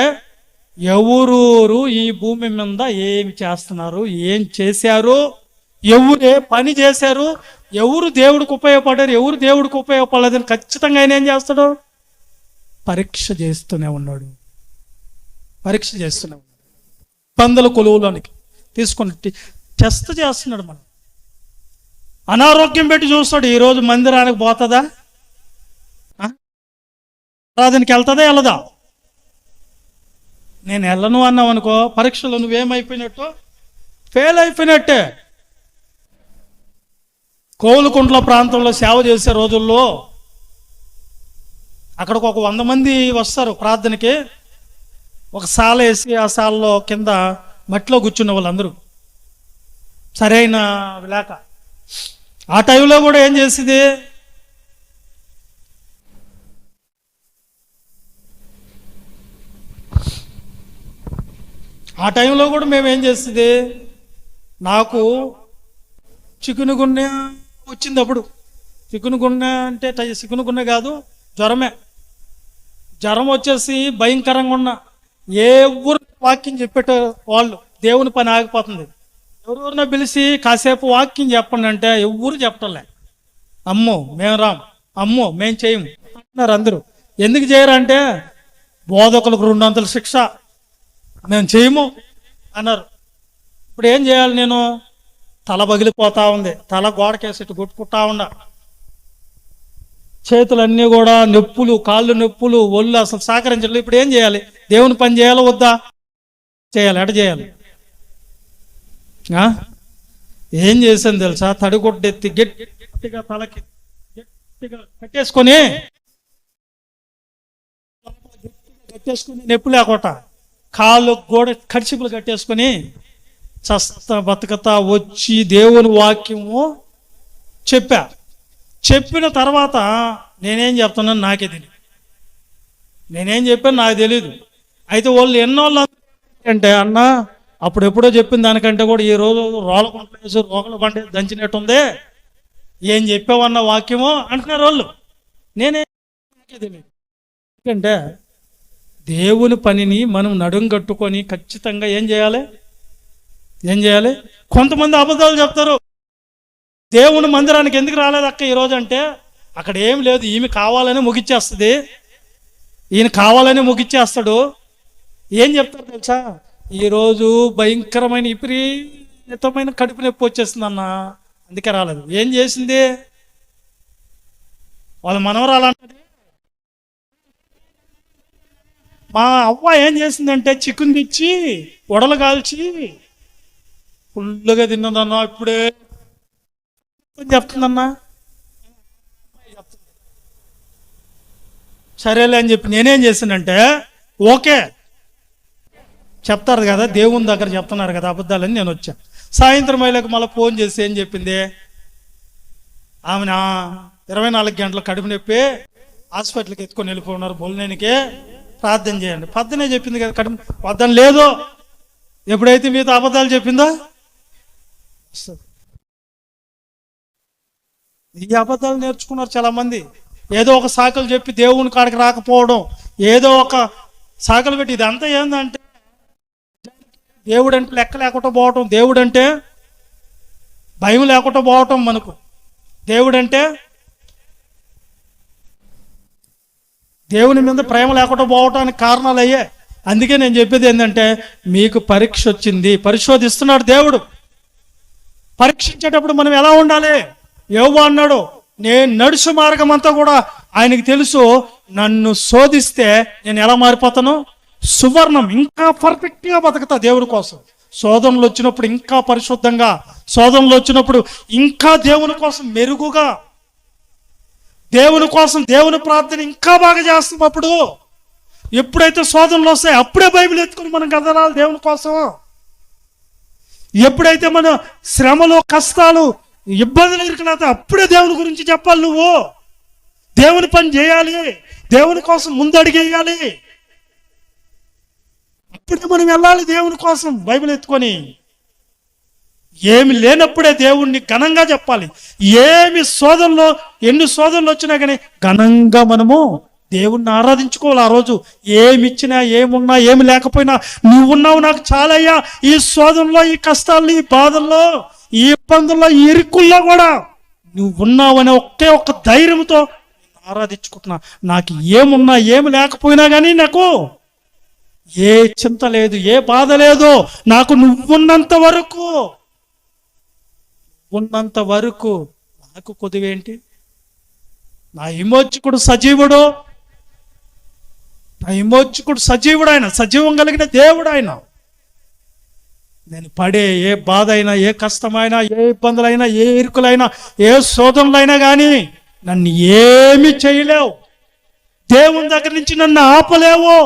ఎవరూరు ఈ భూమి మీద ఏమి చేస్తున్నారు, ఏం చేశారు, ఎవరు ఏ పని చేశారు, ఎవరు దేవుడికి ఉపయోగపడారు, ఎవరు దేవుడికి ఉపయోగపడలేదని ఖచ్చితంగా ఆయన ఏం చేస్తాడు? పరీక్ష చేస్తూనే ఉన్నాడు, పరీక్ష చేస్తూనే ఉన్నాడు. పందుల కొలువులోనికి తీసుకుని టెస్ట్ చేస్తున్నాడు. మనం అనారోగ్యం పెట్టి చూస్తాడు, ఈరోజు మందిరానికి పోతుందా, ఆరాధనకి వెళ్తుందా వెళ్ళదా? నేను వెళ్ళను అన్నావు అనుకో, పరీక్షలో నువ్వేమైపోయినట్టు? ఫెయిల్ అయిపోయినట్టే. కోవులకుంట్ల ప్రాంతంలో సేవ చేసే రోజుల్లో అక్కడికి ఒక 100 మంది వస్తారు ప్రార్థనకి. ఒక సాల వేసి ఆ సాలలో కింద మట్టిలో కూర్చున్న వాళ్ళందరూ సరైన లేక, ఆ టైంలో కూడా ఏం చేసింది? ఆ టైంలో కూడా మేము ఏం చేస్తుంది? నాకు చికునుగున్య వచ్చింది. అప్పుడు చికునుగున్య అంటే చికునుగున్య కాదు, జ్వరమే. జ్వరం వచ్చేసి భయంకరంగా ఉన్న ఎవరు వాక్యం చెప్పేట వాళ్ళు, దేవుని పని ఆగిపోతుంది. ఎవరెవరినో పిలిచి కాసేపు వాక్యం చెప్పండి అంటే ఎవరు చెప్పటంలే. అమ్మో మేము రాం, అమ్మో మేము చేయము అంటున్నారు అందరూ. ఎందుకు చేయరంటే బోధకులకు 200 శిక్ష, మేము చేయము అన్నారు. ఇప్పుడు ఏం చేయాలి? నేను తల పగిలిపోతా ఉంది, తల గోడకేసి కొట్టుకుంటా ఉండ, చేతులన్నీ కూడా నొప్పులు, కాళ్ళు నొప్పులు, ఒళ్ళు అసలు సహకరించలేదు. ఇప్పుడు ఏం చేయాలి? దేవుని పని చేయాలా వద్దా? చేయాలి. ఎట చేయాలి? ఏం చేశాను తెలుసా? తడిగొడ్డెత్తి గట్టిగా తలకి గట్టిగా కట్టేసుకొని నొప్పి లేకుండా కాళ్ళు గోడ కడిచిపులు కట్టేసుకొని చస్తా బతకతా వచ్చి దేవుని వాక్యము చెప్పిన తర్వాత నేనేం చెప్తున్నాను నాకే తెలియదు, నేనేం చెప్పాను నాకు తెలీదు. అయితే వాళ్ళు ఎన్నోళ్ళు అంటే, అన్న అప్పుడెప్పుడో చెప్పిన దానికంటే కూడా ఈ రోజు రోగల బండి దంచినట్టుంది, ఏం చెప్పావన్న వాక్యమో అంటున్నారు వాళ్ళు. నాకే తెలియదు. ఎందుకంటే దేవుని పనిని మనం నడుం కట్టుకొని ఖచ్చితంగా ఏం చేయాలి? కొంతమంది అబద్ధాలు చెప్తారు. దేవుని మందిరానికి ఎందుకు రాలేదు అక్క ఈరోజు అంటే, అక్కడ ఏం లేదు, ఈమె కావాలని ముగిచ్చేస్తుంది, ఈయన కావాలని ముగిచ్చేస్తాడు. ఏం చెప్తారు తెలుసా? ఈరోజు భయంకరమైన విపరీతమైన కడుపు నొప్పి వచ్చేస్తుంది అన్న, అందుకే రాలేదు. ఏం చేసింది? వాళ్ళ మనవరాలంటే మా అవ్వ ఏం చేసిందంటే చికెన్ తెచ్చి వడలు కాల్చి ఫుల్లుగా తిన్నదన్నా. ఇప్పుడే చెప్తుందన్నా, సరేలే అని చెప్పి నేనేం చేశానంటే, ఓకే చెప్తారు కదా దేవుని దగ్గర చెప్తున్నారు కదా అబద్ధాలని నేను వచ్చాను. సాయంత్రం అయ్యేలకు మళ్ళీ ఫోన్ చేసి ఏం చెప్పింది? ఆమె 24 గంటల కడుపు నొప్పి, హాస్పిటల్కి ఎత్తుకొని వెళ్ళిపోయినారు, బొల్లేనికే ప్రార్థన చేయండి. పొద్దునే చెప్పింది కదా, కడుపు వద్దని లేదు, ఎప్పుడైతే మీతో అబద్ధాలు చెప్పిందో వస్తుంది. ఈ అబద్ధాలు నేర్చుకున్నారు చాలా మంది. ఏదో ఒక సాకులు చెప్పి దేవుని కాడికి రాకపోవడం, ఏదో ఒక సాకులు పెట్టి. ఇదంతా ఏంటంటే దేవుడు అంటే లెక్క లేకుండా పోవటం, దేవుడు అంటే భయం లేకుండా పోవటం, మనకు దేవుడంటే దేవుని మీద ప్రేమ లేకుండా పోవటానికి కారణాలు అయ్యే. అందుకే నేను చెప్పేది ఏంటంటే, మీకు పరీక్ష వచ్చింది, పరిశోధిస్తున్నాడు దేవుడు. పరీక్షించేటప్పుడు మనం ఎలా ఉండాలి? యోబు అన్నాడు, నేను నడుచు మార్గం అంతా కూడా ఆయనకి తెలుసు, నన్ను శోధిస్తే నేను ఎలా మారిపోతాను? సువర్ణం, ఇంకా పర్ఫెక్ట్గా బతుకుతా దేవుడి కోసం. శోధనలు వచ్చినప్పుడు ఇంకా పరిశుద్ధంగా, శోధనలు వచ్చినప్పుడు ఇంకా దేవుని కోసం మెరుగుగా, దేవుని కోసం దేవుని ప్రార్థన ఇంకా బాగా చేస్తాం. అప్పుడు ఎప్పుడైతే శోధనలు వస్తాయి అప్పుడే బైబిల్ ఎత్తుకుని మనం కదలాలి దేవుని కోసం. ఎప్పుడైతే మన శ్రమలు, కష్టాలు, ఇబ్బందులు ఇరుకులేత అప్పుడే దేవుని గురించి చెప్పాలి. నువ్వు దేవుని పని చేయాలి, దేవుని కోసం ముందడిగేయాలి. అప్పుడే మనం వెళ్ళాలి దేవుని కోసం బైబిల్ ఎత్తుకొని. ఏమి లేనప్పుడే దేవుణ్ణి ఘనంగా చెప్పాలి. ఏమి శోధనలో, ఎన్ని శోధనలు వచ్చినా కానీ ఘనంగా మనము దేవుణ్ణి ఆరాధించుకోవాలి. ఆ రోజు ఏమి ఇచ్చినా, ఏమున్నా, ఏమి లేకపోయినా, నువ్వున్నావు నాకు చాలయ్యా. ఈ శోధనలో, ఈ కష్టాల్లో, ఈ బాధల్లో, ఈ ఇబ్బందుల్లో, ఈ ఇరుకుల్లో కూడా నువ్వు ఉన్నావనే ఒక్క ధైర్యంతో ఆరాధించుకుంటున్నా. నాకు ఏమున్నా, ఏమి లేకపోయినా కానీ నాకు ఏ చింత లేదు, ఏ బాధ లేదు. నాకు నువ్వున్నంత వరకు, ఉన్నంత వరకు నాకు కొద్దివేంటి? నా విమోచకుడు సజీవుడు, నా విమోచకుడు సజీవుడు. ఆయన సజీవం కలిగిన దేవుడు. ఆయన నేను పడే ఏ బాధ అయినా, ఏ కష్టమైనా, ఏ ఇబ్బందులైనా, ఏ ఇరుకులైనా, ఏ శోధనలైనా కానీ నన్ను ఏమి చేయలేవు. దేవుని దగ్గర నుంచి నన్ను ఆపలేవు.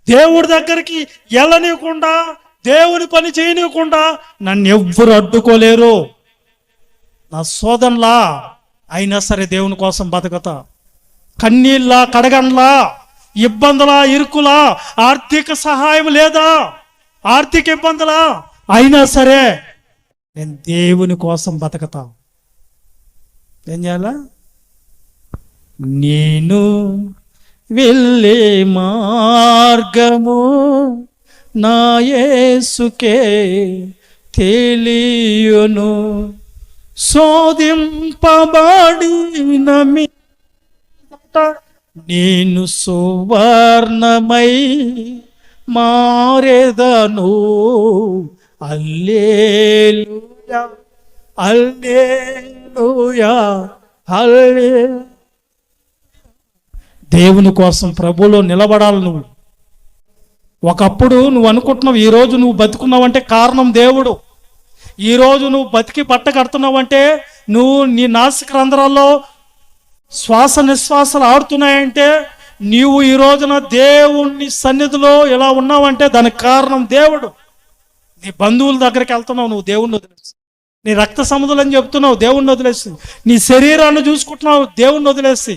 దేవుడి దగ్గరికి వెళ్ళనివ్వకుండా, దేవుని పని చేయనివ్వకుండా నన్ను ఎవ్వరు అడ్డుకోలేరు. నా శోధనలా అయినా సరే దేవుని కోసం బతకతా. కన్నీళ్ళ, కడగండ్లా, ఇబ్బందులా, ఇరుకులా, ఆర్థిక సహాయం లేదా, ఆర్థిక ఇబ్బందులా అయినా సరే నేను దేవుని కోసం బతకతా. ఏం చేయాలా? నేను వెళ్ళే మార్గము నా యేసుకే తెలియును, శోధింపబడిన మీదట నేను సువర్ణమై మారెదను. హల్లెలూయా, హల్లెలూయా, హల్లెలూయా. దేవుని కోసం ప్రభువులో నిలబడాలి. నువ్వు ఒకప్పుడు నువ్వు అనుకుంటున్నావు, ఈరోజు నువ్వు బతుకున్నావంటే కారణం దేవుడు. ఈరోజు నువ్వు బతికి బట్ట కడుతున్నావంటే, నువ్వు నీ నాసిక రంధ్రాల్లో శ్వాస నిశ్వాసాలు ఆడుతున్నాయంటే, నీవు ఈ రోజున దేవుని సన్నిధిలో ఎలా ఉన్నావంటే దానికి కారణం దేవుడు. నీ బంధువుల దగ్గరికి వెళ్తున్నావు, నువ్వు దేవుణ్ణి వదిలేసి. నీ రక్త సముద్రం అని చెప్తున్నావు, దేవుణ్ణి వదిలేసి. నీ శరీరాన్ని చూసుకుంటున్నావు, దేవుణ్ణి వదిలేసి.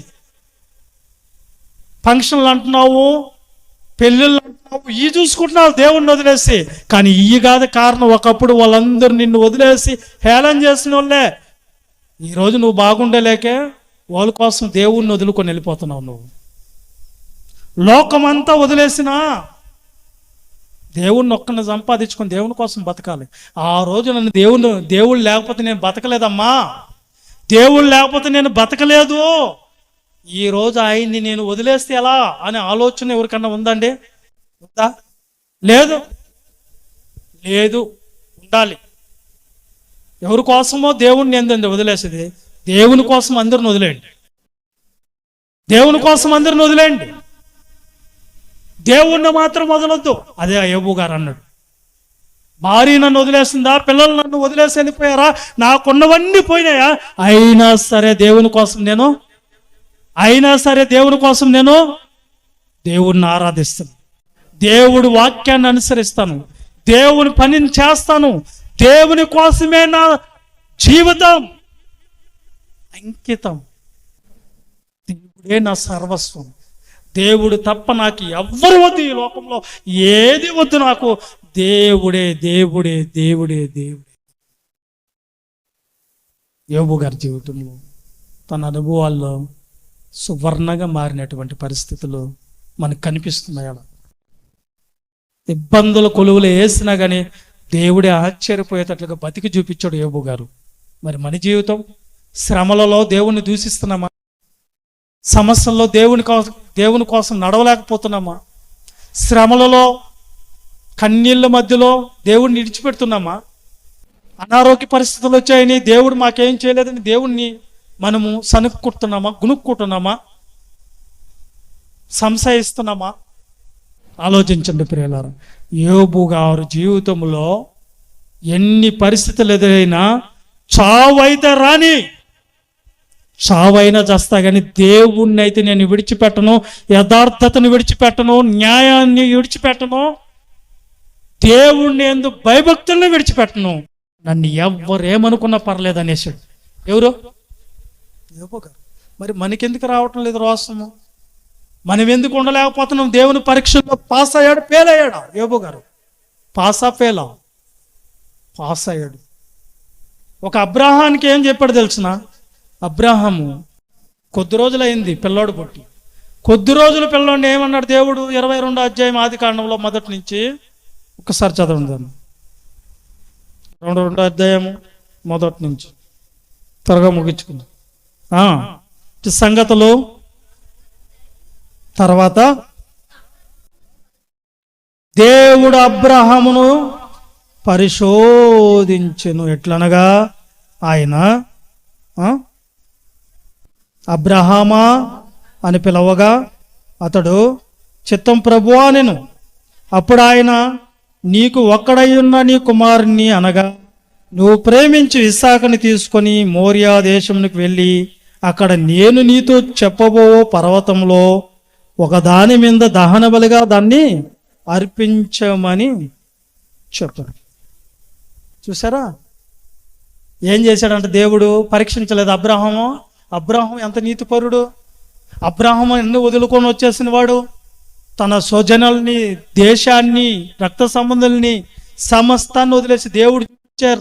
ఫంక్షన్లు అంటున్నావు, పెళ్ళిళ్ళు అంటున్నావు, ఇవి చూసుకుంటున్నావు దేవుణ్ణి వదిలేసి. కానీ ఇవి కాదు కారణం. ఒకప్పుడు వాళ్ళందరూ నిన్ను వదిలేసి హేళన చేసిన వాళ్ళే. ఈరోజు నువ్వు బాగుండేలేకే వాళ్ళ కోసం దేవుణ్ణి వదులుకొని వెళ్ళిపోతున్నావు. నువ్వు లోకమంతా వదిలేసినా దేవుణ్ణి ఒక్కడిని సంపాదించుకొని దేవుని కోసం బతకాలి. ఆ రోజు నన్ను దేవుడు లేకపోతే నేను బతకలేదమ్మా, దేవుడు లేకపోతే నేను బతకలేదు. ఈ రోజు ఆయన్ని నేను వదిలేస్తే ఎలా అనే ఆలోచన ఎవరికన్నా ఉందండి? ఉందా? లేదు, లేదు. ఉండాలి. ఎవరి కోసమో దేవుణ్ణి ఏందండి వదిలేసేది? దేవుని కోసం అందరిని వదిలేయండి. దేవుని కోసం అందరిని వదిలేయండి, దేవుణ్ణి మాత్రం వదలొద్దు. అదే యోబు గారు అన్నాడు, భార్య నన్ను వదిలేసిందా, పిల్లలు నన్ను వదిలేసి వెళ్ళిపోయారా, నాకున్నవన్నీ పోయినాయా, అయినా సరే దేవుని కోసం నేను దేవుణ్ణి ఆరాధిస్తాను, దేవుడి వాక్యాన్ని అనుసరిస్తాను, దేవుని పనిని చేస్తాను, దేవుని కోసమే నా జీవితం అంకితం. దేవుడే నా సర్వస్వం. దేవుడు తప్ప నాకు ఎవ్వరు వద్దు. ఈ లోకంలో ఏది వద్దు నాకు. దేవుడే దేవుడే దేవుడే దేవుడే. యోబు గారి జీవితంలో తన అనుభవాల్లో సువర్ణంగా మారినటువంటి పరిస్థితులు మనకు కనిపిస్తున్నాయి. ఇబ్బందుల కొలువులు వేసినా కానీ దేవుడే ఆశ్చర్యపోయేటట్లుగా బతికి చూపించాడు యోబు గారు. మరి మన జీవితం శ్రమలలో దేవుణ్ణి దూషిస్తున్నామా? సమస్యల్లో దేవుని కోసం నడవలేకపోతున్నామా? శ్రమలలో కన్నీళ్ళ మధ్యలో దేవుడిని విడిచిపెడుతున్నామా? అనారోగ్య పరిస్థితులు వచ్చాయని దేవుడు మాకేం చేయలేదని దేవుణ్ణి మనము సనుక్కుంటున్నామా, గునుక్కుంటున్నామా, సంశయిస్తున్నామా? ఆలోచించండి ప్రియులారా. యోబు గారు జీవితంలో ఎన్ని పరిస్థితులు ఎదురైనా చావైతే రాని, చావైనా చేస్తా కానీ దేవుణ్ణి అయితే నేను విడిచిపెట్టను, యథార్థతను విడిచిపెట్టను, న్యాయాన్ని విడిచిపెట్టను, దేవుణ్ణి ఎందుకు భయభక్తుల్ని విడిచిపెట్టను, నన్ను ఎవరేమనుకున్నా పర్లేదు అనేసాడు. ఎవరు? యోబు గారు. మరి మనకెందుకు రావటం లేదు రోషము? మనం ఎందుకు ఉండలేకపోతున్నాం? దేవుని పరీక్షల్లో పాస్ అయ్యాడు, ఫెయిల్ అయ్యాడు యోబు గారు. పాసా ఫెయిలా? పాస్ అయ్యాడు. ఒక అబ్రాహానికి ఏం చెప్పాడు తెలిసిన? అబ్రాహాము కొద్ది రోజులైంది పిల్లోడు పుట్టి, కొద్ది రోజులు పిల్లోడిని ఏమన్నాడు దేవుడు? 22వ అధ్యాయం ఆదికాండంలో మొదటి నుంచి ఒకసారి చదవండి దాన్ని. 22వ అధ్యాయము మొదటి నుంచి త్వరగా ముగించుకుందాం. సంగతులు తర్వాత దేవుడు అబ్రహామును పరిశోధించెను. ఎట్లనగా ఆయన అబ్రహామా అని పిలవగా అతడు చిత్తం ప్రభువా నేను. అప్పుడు ఆయన, నీకు ఒక్కడయ్యున్న నీ కుమారుని అనగా నువ్వు ప్రేమించి ఇస్సాకుని తీసుకొని మోరియా దేశమునికి వెళ్ళి అక్కడ నేను నీతో చెప్పబో పర్వతంలో ఒకదాని మీద దహన బలిగా దాన్ని అర్పించమని చెప్పాడు. చూసారా ఏం చేశాడంటే దేవుడు పరీక్షించలేదు అబ్రాహాము. అబ్రాహాం ఎంత నీతిపరుడు! అబ్రాహాము ఎన్ని వదులుకొని వచ్చేసిన వాడు. తన స్వజనుల్ని, దేశాన్ని, రక్త సంబంధుల్ని, సమస్తాన్ని వదిలేసి దేవుడు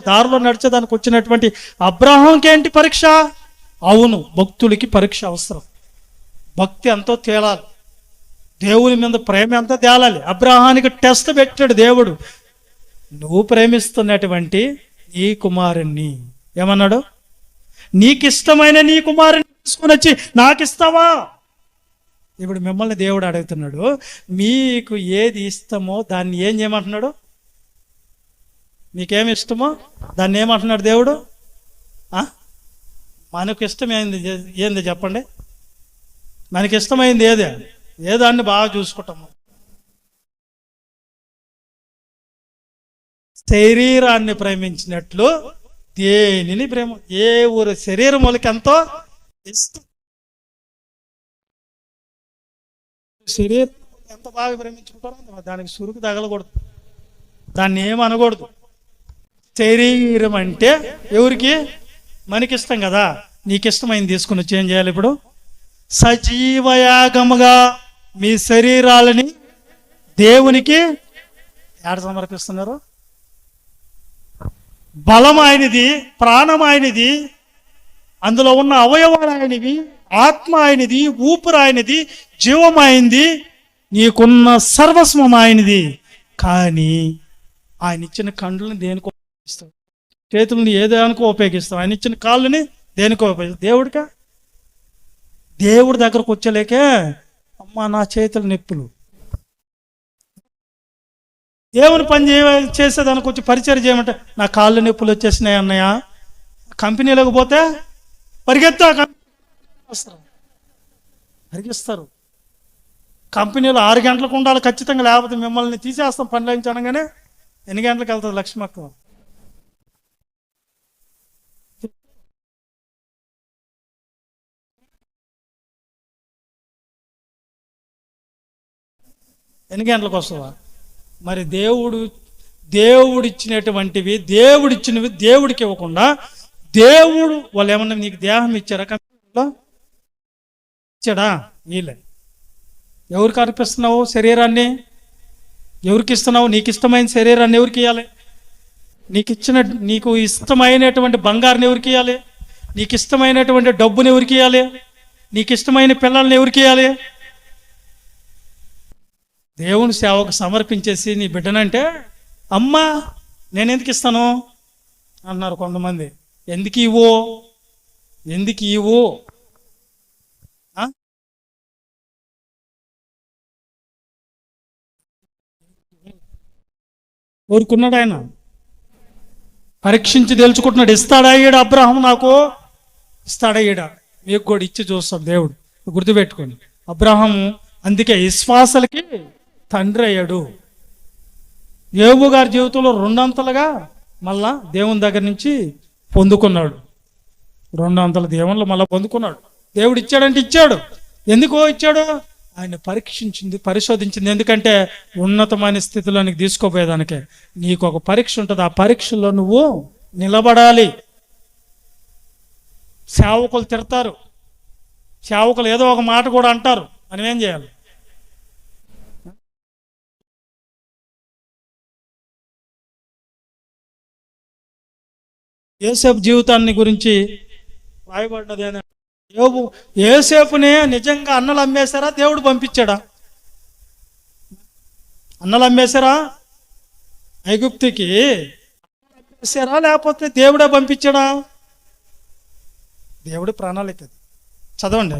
దారిలో నడిచేదానికి వచ్చినటువంటి అబ్రాహాంకి ఏంటి పరీక్ష? అవును, భక్తుడికి పరీక్ష అవసరం. భక్తి ఎంతో తేలాలి, దేవుని మీద ప్రేమ ఎంతో తేలాలి. అబ్రాహానికి టెస్ట్ పెట్టాడు దేవుడు. నువ్వు ప్రేమిస్తున్నటువంటి ఈ కుమారుణ్ణి ఏమన్నాడు? నీకిష్టమైన నీ కుమారుని తీసుకొని వచ్చి నాకు ఇస్తావా? ఇప్పుడు మిమ్మల్ని దేవుడు అడుగుతున్నాడు, మీకు ఏది ఇష్టమో దాన్ని ఏం చేయమంటున్నాడు? మీకేమి ఇష్టమో దాన్ని ఏమంటున్నాడు దేవుడు? మనకు ఇష్టమైంది ఏంది చెప్పండి? మనకి ఇష్టమైంది ఏదే? ఏదాన్ని బాగా చూసుకుంటాము. శరీరాన్ని ప్రేమించినట్లు దేనిని ప్రేమ, ఏ ఊరు శరీరం వాళ్ళకి ఎంతో ఇష్టం. శరీరం ఎంత బాగా ప్రేమించుకుంటారో దానికి సురుకు తగలకూడదు, దాన్ని ఏమనకూడదు. శరీరం అంటే ఎవరికి? మనకి ఇష్టం కదా. నీకు ఇష్టమైంది తీసుకుని వచ్చి ఏం చేయాలి? ఇప్పుడు సజీవయాగముగా మీ శరీరాలని దేవునికి ఏడ సమర్పిస్తున్నారు? బలం ఆయనది, ప్రాణం ఆయనది, అందులో ఉన్న అవయవాలు ఆయనవి, ఆత్మ ఆయనది, ఊపిరి ఆయనది, జీవం ఆయనది, నీకున్న సర్వస్వం ఆయనది. కానీ ఆయన ఇచ్చిన కండ్లని దేనికి ఉపయోగిస్తావు? చేతులని ఏ దానికో ఉపయోగిస్తావు. ఆయన ఇచ్చిన కాళ్ళని దేనికో ఉపయోగిస్తావు? దేవుడికా? దేవుడి దగ్గరకు వచ్చలేకే అమ్మా నా చేతుల నొప్పులు. దేవుని పని చేసేదానికి వచ్చి పరిచయం చేయమంటే నా కాళ్ళు నొప్పులు వచ్చేసినాయి అన్నయ్య. కంపెనీలోకి పోతే పరిగిస్తారు. కంపెనీలో 6 గంటలకు ఉండాలి ఖచ్చితంగా, లేకపోతే మిమ్మల్ని తీసేస్తాం పనిలో నుంచి అనగానే ఎన్ని గంటలకు వెళ్తుంది లక్ష్మక్క? ఎన్ని గంటలకు వస్తావా? మరి దేవుడిచ్చినటువంటివి దేవుడికి ఇవ్వకుండా దేవుడు వాళ్ళు ఏమన్నా నీకు దేహం ఇచ్చారా? కంపెనీలో ఇచ్చాడా? వీళ్ళే. ఎవరికి అర్పిస్తున్నావు శరీరాన్ని? ఎవరికి ఇస్తున్నావు? నీకు ఇష్టమైన శరీరాన్ని ఎవరికి ఇవ్వాలి? నీకు ఇష్టమైనటువంటి బంగారుని ఎవరికి ఇవ్వాలి? నీకు ఇష్టమైనటువంటి డబ్బుని ఎవరికి ఇవ్వాలి? నీకు ఇష్టమైన పిల్లల్ని ఎవరికి ఇవ్వాలి? దేవుని సేవకు సమర్పించేసి నీ బిడ్డనంటే, అమ్మా నేను ఎందుకు ఇస్తాను అన్నారు కొంతమంది. ఎందుకు ఇవ్వు ఊరుకున్నాడు ఆయన. పరీక్షించి తెలుసుకుంటున్నాడు. ఇస్తాడయ్యాడు అబ్రహాం, నాకు ఇస్తాడయ్యాడా? మీకు కూడా ఇచ్చి చూస్తాడు దేవుడు, గుర్తుపెట్టుకోండి. అబ్రహాము అందుకే విశ్వాసాలకి తండ్రి అయ్యాడు. యోబు గారి జీవితంలో రెండంతలుగా మళ్ళా దేవుని దగ్గర నుంచి పొందుకున్నాడు. రెండంతల దేవుళ్ళు మళ్ళీ పొందుకున్నాడు. దేవుడు ఇచ్చాడంటే ఇచ్చాడు. ఎందుకో ఇచ్చాడు? ఆయన పరిశోధించింది. ఎందుకంటే ఉన్నతమైన స్థితిలోనికి తీసుకోపోయేదానికే. నీకు ఒక పరీక్ష ఉంటుంది, ఆ పరీక్షలో నువ్వు నిలబడాలి. సేవకులు తిడతారు, సేవకులు ఏదో ఒక మాట కూడా అంటారు, మనం ఏం చేయాలి? యోసేపు జీవితాన్ని గురించి రాయబడినది ఏంటంటే, యోసేపుని నిజంగా అన్నలు అమ్మేశారా, దేవుడు పంపించాడా? అన్నలు అమ్మేశారా? ఐగుప్తుకి అమ్మేశారా లేకపోతే దేవుడే పంపించాడా? దేవుడి ప్రణాళిక. చదవండి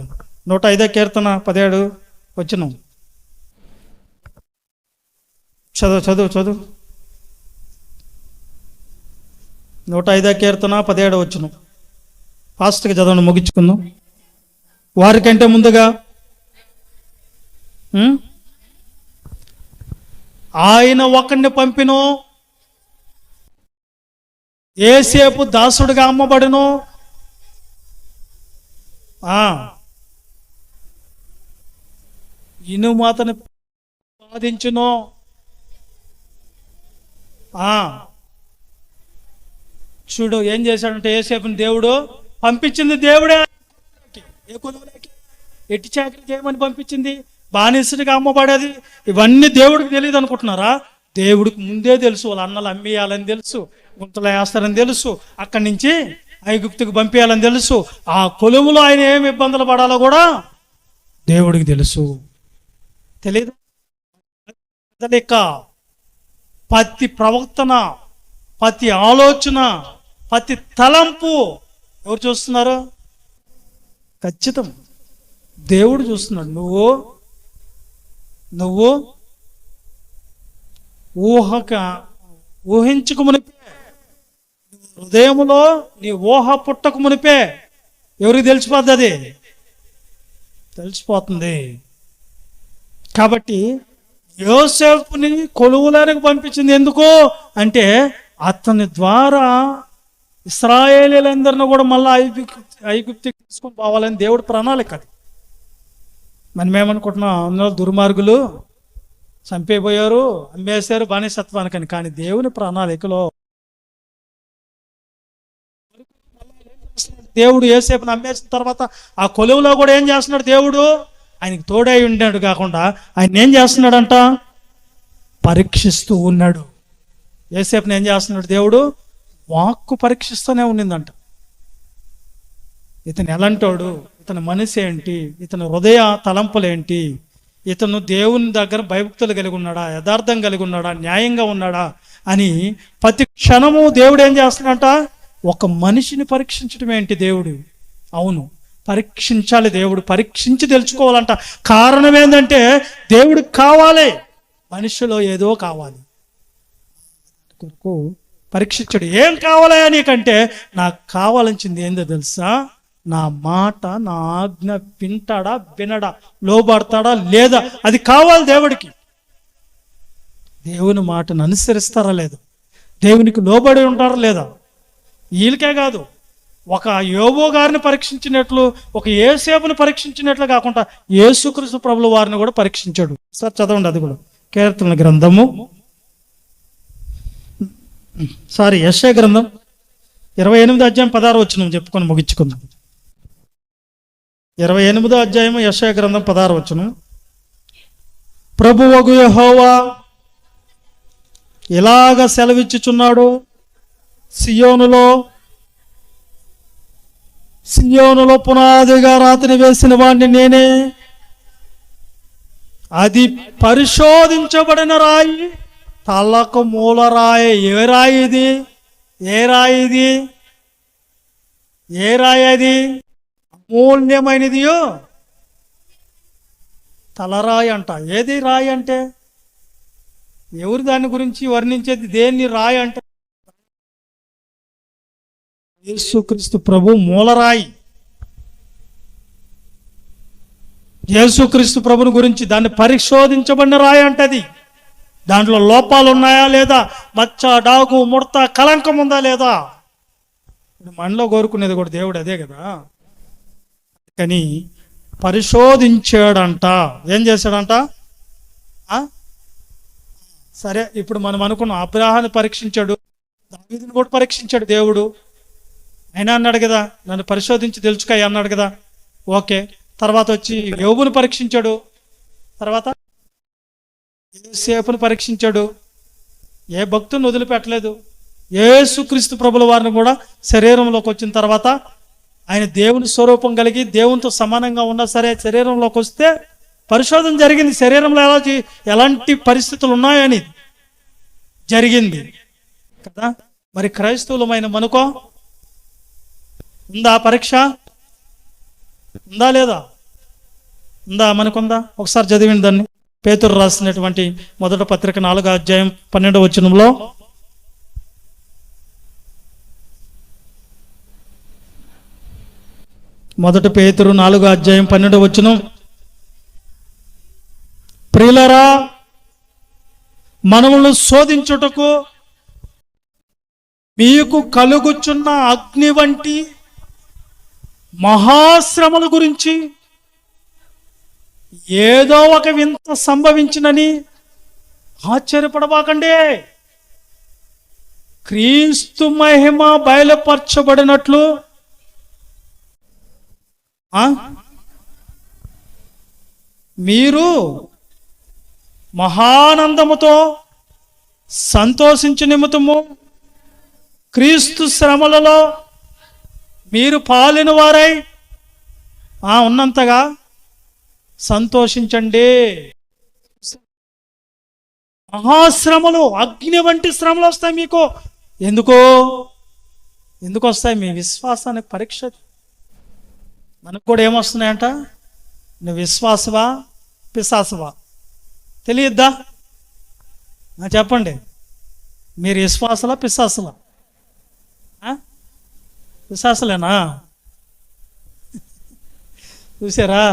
105 కీర్తన 17 వచనం. చదువు 105 కీర్తన 17 వచనం. ఫాస్ట్గా చదవండి, ముగించుకుందాం. వారికంటే ముందుగా ఆయన ఒకరిని పంపిను, యోసేపు దాసుడిగా అమ్మబడును. ఇనుము అతని బాధించును. చూడు ఏం చేశాడంటే, యోసేపుని దేవుడు పంపించింది. దేవుడే ఏ కులంలోకి ఎట్టి చాకరీ చేయమని పంపించింది, బానిసడిగా అమ్మబడేది. ఇవన్నీ దేవుడికి తెలియదు అనుకుంటున్నారా? దేవుడికి ముందే తెలుసు. వాళ్ళ అన్నలు అమ్మేయాలని తెలుసు, గుంతలు వేస్తారని తెలుసు, అక్కడి నుంచి ఐగుప్తుకు పంపించాలని తెలుసు. ఆ కొలువులో ఆయన ఏమి ఇబ్బందులు పడాలో కూడా దేవుడికి తెలుసు. తెలియదు? ప్రతి ప్రవర్తన, ప్రతి ఆలోచన, ప్రతి తలంపు ఎవరు చూస్తున్నారు? ఖచ్చితం దేవుడు చూస్తున్నాడు. నువ్వు ఊహించుకు మునిపే, హృదయములో నీ ఊహ పుట్టకు మునిపే ఎవరికి తెలిసిపోద్ది? అది తెలిసిపోతుంది. కాబట్టి యోసేపుని కొలువులోనికి పంపించింది ఎందుకు అంటే, అతని ద్వారా ఇశ్రాయేలీలందరినీ కూడా మళ్ళీ ఐగుప్తుకి తీసుకొని పోవాలని దేవుడు ప్రణాళిక. అది మనమేమనుకుంటున్నాం, అందులో దుర్మార్గులు చంపేపోయారు, అమ్మేశారు బానిసత్వానికని. కానీ దేవుని ప్రణాళికలో దేవుడు యోసేపుని అమ్మేసిన తర్వాత ఆ కొలువులో కూడా ఏం చేస్తున్నాడు? దేవుడు ఆయనకి తోడై ఉన్నాడు కాకుండా ఆయన ఏం చేస్తున్నాడంట? పరీక్షిస్తూ ఉన్నాడు. యోసేపుని ఏం చేస్తున్నాడు? దేవుడు వాక్కు పరీక్షిస్తూనే ఉండిందంట. ఇతను ఎలాంటోడు, ఇతని మనసు ఏంటి, ఇతని హృదయ తలంపులేంటి, ఇతను దేవుని దగ్గర భయభక్తులు కలిగి ఉన్నాడా, యథార్థం కలిగి ఉన్నాడా, న్యాయంగా ఉన్నాడా అని ప్రతి క్షణము దేవుడు ఏం చేస్తున్నాడంట? ఒక మనిషిని పరీక్షించడం ఏంటి దేవుడు? అవును, పరీక్షించాలి. దేవుడు పరీక్షించి తెలుసుకోవాలంట. కారణం ఏంటంటే, దేవుడికి కావాలి, మనిషిలో ఏదో కావాలి. కొరకు పరీక్షించడు. ఏం కావాలయా నీకంటే, నాకు కావాల్సింది ఏందో తెలుసా? నా మాట, నా ఆజ్ఞ వింటాడా, వినడా, లోబడతాడా లేదా, అది కావాలి దేవుడికి. దేవుని మాటను అనుసరిస్తారా లేదా, దేవునికి లోబడి ఉంటారా లేదా? వీళ్ళకే కాదు, ఒక యోబు గారిని పరీక్షించినట్లు, ఒక యోసేపుని పరీక్షించినట్లు కాకుండా యేసుక్రీస్తు ప్రభుల వారిని కూడా పరీక్షించాడు. సార్ చదవండి, అది కూడా కీర్తనల గ్రంథము, యెషయా గ్రంథం 28వ అధ్యాయం 16వ వచనం చెప్పుకొని ముగించుకుందాం. 28వ అధ్యాయం యెషయా గ్రంథం 16వ వచనం. ప్రభువగు యెహోవా ఇలాగ సెలవిచ్చుచున్నాడు, సియోనులో పునాదిగా రాతిని వేసిన వాడిని నేనే, అది పరిశోధించబడిన రాయి, తలకు మూల రాయి. ఏ రాయి ఇది? ఏ రాయి అది? అమూల్యమైనదియో తలరాయి అంట. ఏది రాయి అంటే? ఎవరు దాని గురించి వర్ణించేది? దేన్ని రాయి అంటే? యేసుక్రీస్తు ప్రభు మూలరాయి. యేసుక్రీస్తు ప్రభుని గురించి దాన్ని పరిశోధించబడిన రాయి అంటది. దాంట్లో లోపాలు ఉన్నాయా లేదా, మచ్చ, డాగు, ముడత, కలంకం ఉందా లేదా? మనలో కోరుకునేది కూడా దేవుడు అదే కదా. కానీ పరిశోధించాడంట. ఏం చేశాడంట? సరే, ఇప్పుడు మనం అనుకున్నాం అబ్రాహాన్ని పరీక్షించాడు, దావీదుని కూడా పరీక్షించాడు దేవుడు. అయినా అన్నాడు కదా, నన్ను పరిశోధించి తెలుసుకాయ అన్నాడు కదా. ఓకే. తర్వాత వచ్చి యోబుని పరీక్షించాడు, తర్వాత యోసేపుని పరీక్షించాడు. ఏ భక్తుని వదిలిపెట్టలేదు. యేసుక్రీస్తు ప్రభుల వారిని కూడా శరీరంలోకి వచ్చిన తర్వాత ఆయన దేవుని స్వరూపం కలిగి దేవునితో సమానంగా ఉన్నా సరే శరీరంలోకి వస్తే పరిశోధన జరిగింది. శరీరంలో ఎలాంటి పరిస్థితులు ఉన్నాయని జరిగింది కదా. మరి క్రైస్తవులమైన మనకో ఉందా పరీక్ష? ఉందా లేదా? ఉందా? మనకుందా? ఒకసారి చదివింది దాన్ని. పేతురు రాసినటువంటి మొదటి పత్రిక 4వ అధ్యాయం 12వ వచనంలో, మొదటి పేతురు 4వ అధ్యాయం 12వ వచనం, ప్రియులారా, మనములను శోధించుటకు మీకు కలుగుచున్న అగ్ని వంటి మహాశ్రమల గురించి ఏదో ఒక వింత సంభవించినని ఆశ్చర్యపడబాకండి. క్రీస్తు మహిమ బయలుపరచబడినట్లు మీరు మహానందముతో సంతోషించు నిమిత్తము క్రీస్తు శ్రమలలో మీరు పాలిన వారై ఉన్నంతగా సంతోషించండి. మహాశ్రమలు, అగ్ని వంటి శ్రమలు వస్తాయి మీకు. ఎందుకు వస్తాయి? మీ విశ్వాసానికి పరీక్ష. మనకు కూడా ఏమొస్తున్నాయంట? నువ్వు విశ్వాసవా పిశాసవా తెలియద్దా? చెప్పండి, మీరు విశ్వాసలా పిశాసలా? పిశాసలేనా? చూసారా?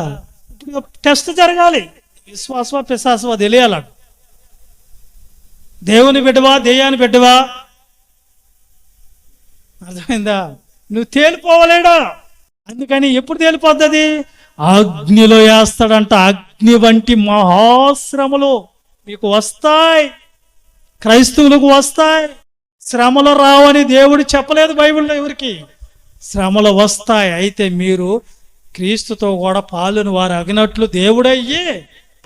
ఇప్పుడు టెస్ట్ జరగాలి. విశ్వాసవా పిశాసవా తెలియాల. దేవుని బిడ్డవా దెయ్యాన్ని బిడ్డవా? అర్థమైందా? నువ్వు తేలిపోవలేడా? అందుకని ఎప్పుడు తేలిపోద్ది? అగ్నిలో వేస్తాడంట. అగ్ని వంటి మహాశ్రమలు మీకు వస్తాయి, క్రైస్తవులకు వస్తాయి. శ్రమలు రావని దేవుడు చెప్పలేదు బైబిల్లో ఎవరికి. శ్రమలు వస్తాయి. అయితే మీరు క్రీస్తుతో కూడా పాలుని వారు అగినట్లు దేవుడయ్యి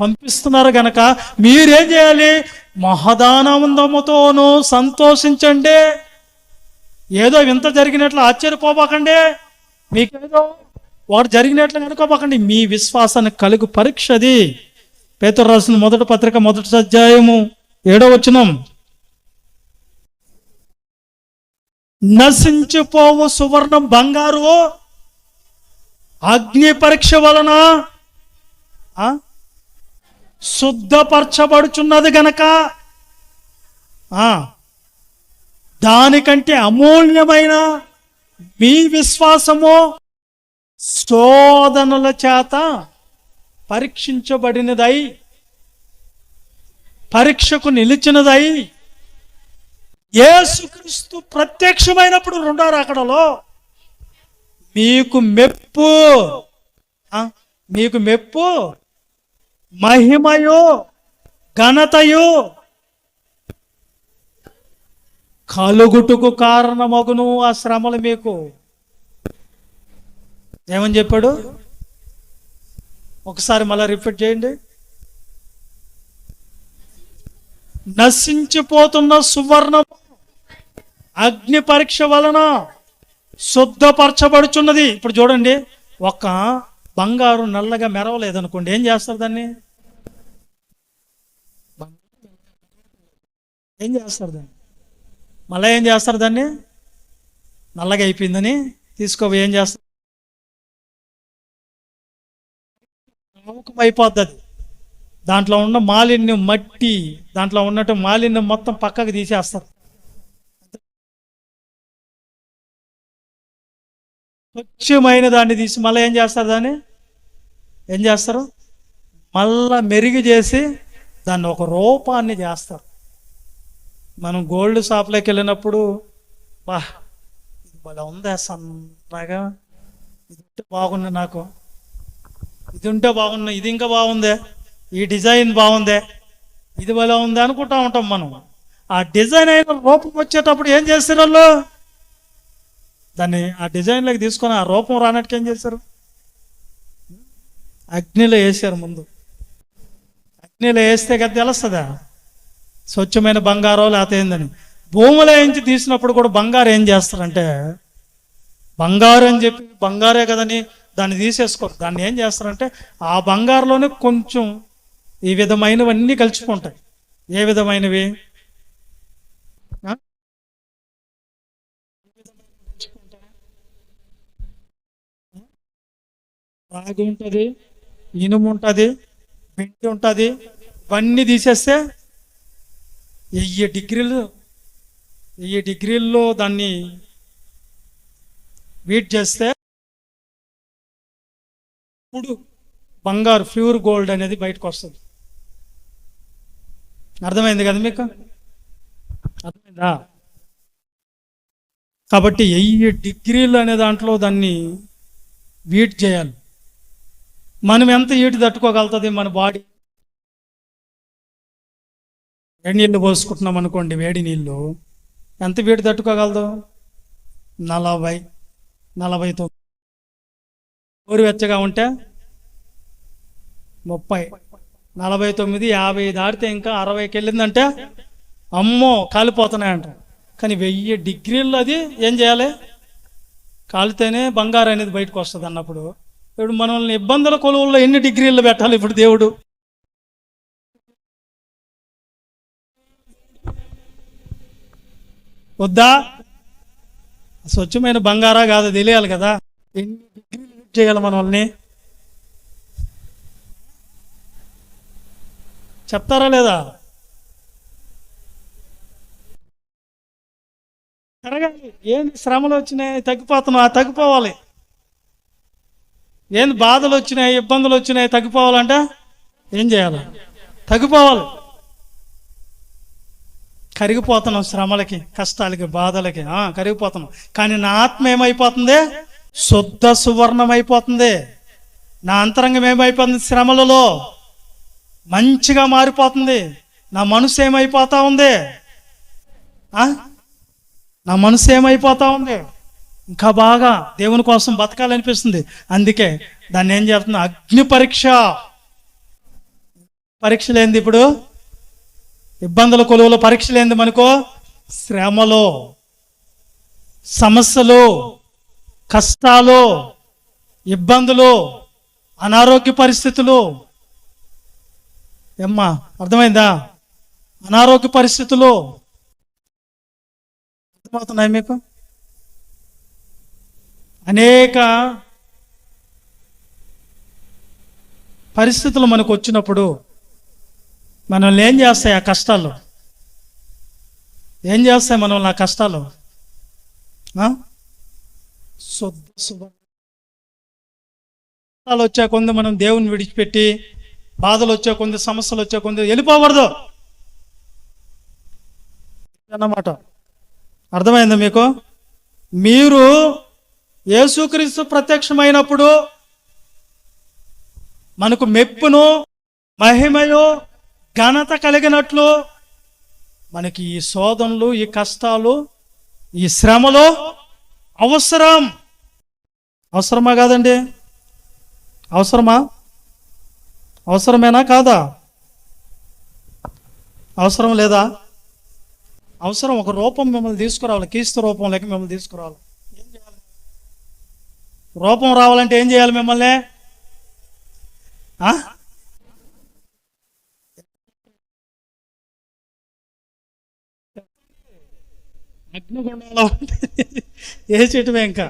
పంపిస్తున్నారు గనక మీరేం చేయాలి? మహదానందముతోనూ సంతోషించండి. ఏదో వింత జరిగినట్లు ఆశ్చర్యపోబాకండి. మీకేదో వాడు జరిగినట్లు అనుకోబాకండి. మీ విశ్వాసాన్ని కలుగు పరీక్షది. పేతురు రాసిన మొదటి పత్రిక 1వ అధ్యాయము 7వ వచనం, నశించిపోవు సువర్ణం బంగారు అగ్ని పరీక్ష వలన శుద్ధపరచబడుచున్నది గనక దానికంటే అమూల్యమైన మీ విశ్వాసము శోధనల చేత పరీక్షించబడినదై, పరీక్షకు నిలిచినదై, యేసుక్రీస్తు ప్రత్యక్షమైనప్పుడు రెండో రాకడలో మీకు మెప్పు మహిమయు ఘనతయు కలుగుటకు కారణమగును. ఆ శ్రమలు మీకు ఏమని చెప్పాడు? ఒకసారి మళ్ళా రిపీట్ చేయండి. నశించిపోతున్న సువర్ణం అగ్ని పరీక్ష వలన శుద్ధపరచబడుచున్నది. ఇప్పుడు చూడండి, ఒక బంగారు నల్లగా మెరవలేదనుకోండి, ఏం చేస్తారు దాన్ని? ఏం చేస్తారు దాన్ని? మళ్ళీ ఏం చేస్తారు దాన్ని? నల్లగా అయిపోయిందని తీసుకోవి ఏం చేస్తారు? అయిపోద్ది అది. దాంట్లో ఉన్న మాలిన్యం, మట్టి, దాంట్లో ఉన్నట్టు మాలిన్యం మొత్తం పక్కకు తీసేస్తారు. స్వచ్ఛమైన దాన్ని తీసి మళ్ళీ ఏం చేస్తారు? దాన్ని ఏం చేస్తారు? మళ్ళా మెరుగు చేసి దాన్ని ఒక రూపాన్ని చేస్తారు. మనం గోల్డ్ షాప్లోకి వెళ్ళినప్పుడు, బా ఇది భలే ఉందే, సన్నగా, ఇది ఉంటే బాగుంది, నాకు ఇది ఉంటే బాగుంది, ఇది ఇంకా బాగుందే, ఈ డిజైన్ బాగుందే, ఇది భలే ఉంది అనుకుంటా ఉంటాం మనం. ఆ డిజైన్ అయిన రూపం వచ్చేటప్పుడు ఏం చేస్తారు వాళ్ళు? దాన్ని ఆ డిజైన్లోకి తీసుకొని ఆ రూపం రానట్టుకు ఏం చేశారు? అగ్నిలో వేసారు. ముందు అగ్నిలో వేస్తే కదా తెలుస్తుందా స్వచ్ఛమైన బంగారం లేకపోతే ఏందని. భూమిలో నుంచి తీసినప్పుడు కూడా బంగారు ఏం చేస్తారంటే, బంగారు అని చెప్పి బంగారే కదని దాన్ని తీసేసుకోరు. దాన్ని ఏం చేస్తారంటే ఆ బంగారులోనే కొంచెం ఈ విధమైనవన్నీ కలిసిపోంటాయి. ఏ విధమైనవి? రాగి ఉంటుంది, ఇనుము ఉంటుంది, వెండి ఉంటుంది. ఇవన్నీ తీసేస్తే 1000 డిగ్రీల్లో దాన్ని వీట్ చేస్తే ఇప్పుడు బంగారు ప్యూర్ గోల్డ్ అనేది బయటకు వస్తుంది. అర్థమైంది కదా మీకు? అర్థమైందా? కాబట్టి 1000 డిగ్రీలు అనే దాంట్లో దాన్ని వీట్ చేయాలి. మనం ఎంత హీట్ తట్టుకోగలుగుతుంది మన బాడీ? వేడి నీళ్ళు పోసుకుంటున్నాం అనుకోండి, వేడి నీళ్ళు ఎంత వేడి తట్టుకోగలదు? 40, 49. గోరువెచ్చగా ఉంటే 30, 49, 50 దాటితే ఇంకా 60కి వెళ్ళిందంటే అమ్మో కాలిపోతున్నాయంట. కానీ 1000 డిగ్రీల్లో అది ఏం చేయాలి? కాలితేనే బంగారు అనేది బయటకు వస్తుంది అన్నప్పుడు, ఇప్పుడు మనల్ని ఇబ్బందుల కొలువుల్లో ఎన్ని డిగ్రీల్లో పెట్టాలి ఇప్పుడు దేవుడు? వద్దా? స్వచ్ఛమైన బంగారా కాదు తెలియాలి కదా. ఎన్ని డిగ్రీలు చేయాలి మనల్ని? చెప్తారా లేదా? కరగాలి. ఏంది శ్రమలు వచ్చినాయి తగ్గిపోతున్నావు, తగ్గిపోవాలి. ఏంది బాధలు వచ్చినాయి, ఇబ్బందులు వచ్చినాయి, తగ్గిపోవాలంటే ఏం చేయాలి? తగ్గిపోవాలి. కరిగిపోతున్నాం శ్రమలకి, కష్టాలకి, బాధలకి కరిగిపోతున్నాం. కానీ నా ఆత్మ ఏమైపోతుంది? శుద్ధ సువర్ణం అయిపోతుంది. నా అంతరంగం ఏమైపోతుంది? శ్రమలలో మంచిగా మారిపోతుంది. నా మనసు ఏమైపోతా ఉంది? నా మనసు ఏమైపోతా ఉంది? ఇంకా బాగా దేవుని కోసం బతకాలనిపిస్తుంది. అందుకే దాన్ని ఏం చేస్తుంది? అగ్ని పరీక్ష. పరీక్షలేంది ఇప్పుడు? ఇబ్బందుల కొలువులో పరీక్షలేంది మనకు? శ్రమలో, సమస్యలు, కష్టాలు, ఇబ్బందులు, అనారోగ్య పరిస్థితులు. ఏమ్మా అర్థమైందా? అనారోగ్య పరిస్థితులు అర్థమవుతున్నాయి మీకు? అనేక పరిస్థితులు మనకు వచ్చినప్పుడు మనల్ని ఏం చేస్తాయి? ఆ కష్టాలు ఏం చేస్తాయి మనల్ని? ఆ కష్టాలు కష్టాలు వచ్చే కొంది మనం దేవుని విడిచిపెట్టి, బాధలు వచ్చే కొంది, సమస్యలు వచ్చే కొంది వెళ్ళిపోకూడదు అన్నమాట. అర్థమైందా మీకు? మీరు యేసుక్రీస్తు ప్రత్యక్షమైనప్పుడు మనకు మెప్పును, మహిమయు, ఘనత కలిగినట్లు మనకి ఈ శోధనలు, ఈ కష్టాలు, ఈ శ్రమలు అవసరం. అవసరమా కాదండి? అవసరమా? అవసరమేనా కాదా? అవసరం లేదా? అవసరం. ఒక రూపం మిమ్మల్ని తీసుకురావాలి, క్రీస్తు రూపం లేక మిమ్మల్ని తీసుకురావాలి. ఏం చేయాలి? రూపం రావాలంటే ఏం చేయాలి మిమ్మల్ని? అగ్నిగుండంలో వేసేయటమే. ఇంకా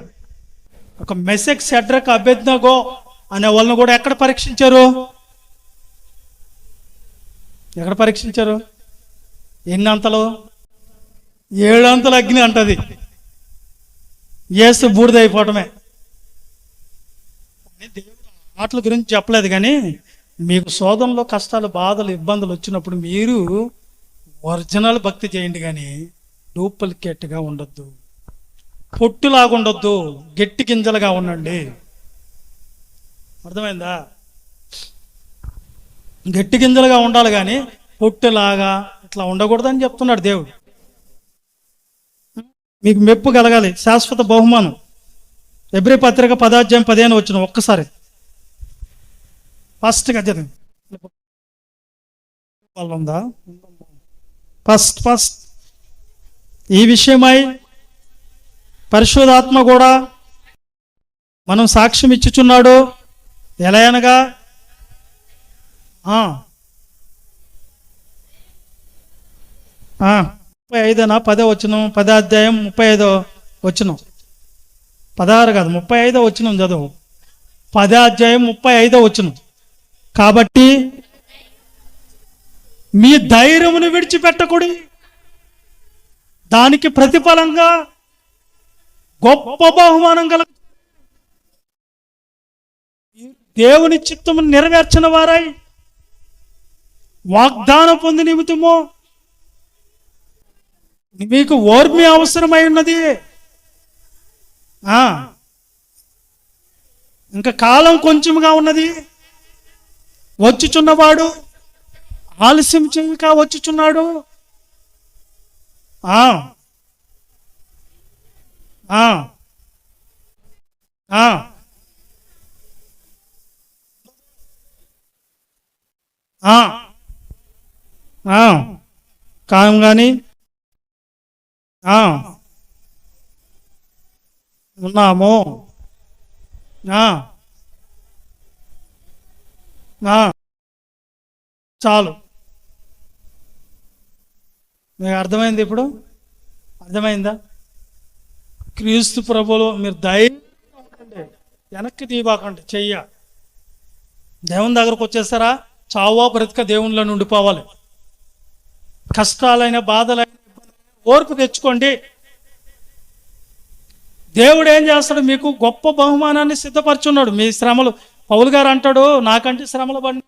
ఒక మెసెక్ షడ్రక్ అబేద్నగో అనే వాళ్ళని కూడా ఎక్కడ పరీక్షించారు? ఎక్కడ పరీక్షించారు? ఎన్ని అంతలు? 7 అంతలు అగ్ని అంటది. యేసు బూడిదైపోవటమే. దేవుడు మాటల గురించి చెప్పలేదు, కానీ మీకు శోధనలో కష్టాలు, బాధలు, ఇబ్బందులు వచ్చినప్పుడు మీరు ఒరిజినల్ భక్తి చేయండి, కానీ డూప్లికేట్గా ఉండొద్దు, పొట్టులాగా ఉండొద్దు, గట్టి గింజలుగా ఉండండి. అర్థమైందా? గట్టి గింజలుగా ఉండాలి, కానీ పొట్టులాగా ఇట్లా ఉండకూడదని చెప్తున్నాడు దేవుడు. మీకు మెప్పు కలగాలి, శాశ్వత బహుమానం. ఎబ్రీ పత్రిక 10:15 వచ్చిన ఒక్కసారి ఫస్ట్గా చదివి. ఉందా? ఫస్ట్ ఈ విషయమై పరిశుద్ధాత్మ కూడా మనం సాక్ష్యం ఇచ్చుచున్నాడు. ఎలా అనగా 35 10 వచనం, 10వ అధ్యాయం 35వ వచనం, 16 కాదు 35వ వచనం చదువు. 10వ అధ్యాయం 35వ వచనం. కాబట్టి మీ ధైర్యమును విడిచిపెట్టకూడి, దానికి ప్రతిఫలంగా గొప్ప బహుమానం కల దేవుని చిత్తమును నెరవేర్చిన వారై వాగ్దానం పొంది నిమిత్తము మీకు ఓర్మి అవసరమై ఉన్నది. ఇంకా కాలం కొంచెంగా ఉన్నది. వచ్చుచున్నవాడు ఆలస్యం చేయక వచ్చుచున్నాడు. కాలం కానీ ఉన్నాము. చాలు. మీకు అర్థమైంది? ఇప్పుడు అర్థమైందా? క్రీస్తు ప్రభువులో మీరు ధైర్యం వెనక్కి తీయబాకండి. చెయ్య దేవుని దగ్గరకు వచ్చేస్తారా, చావో బ్రతిక దేవునిలో ఉండిపోవాలి. కష్టాలైన, బాధలైన, ఓర్పు తెచ్చుకోండి. దేవుడు ఏం చేస్తాడు? మీకు గొప్ప బహుమానాన్ని సిద్ధపరచున్నాడు. మీ శ్రమలు, పౌలు గారు అంటాడు, నాకంటే శ్రమలు పడిన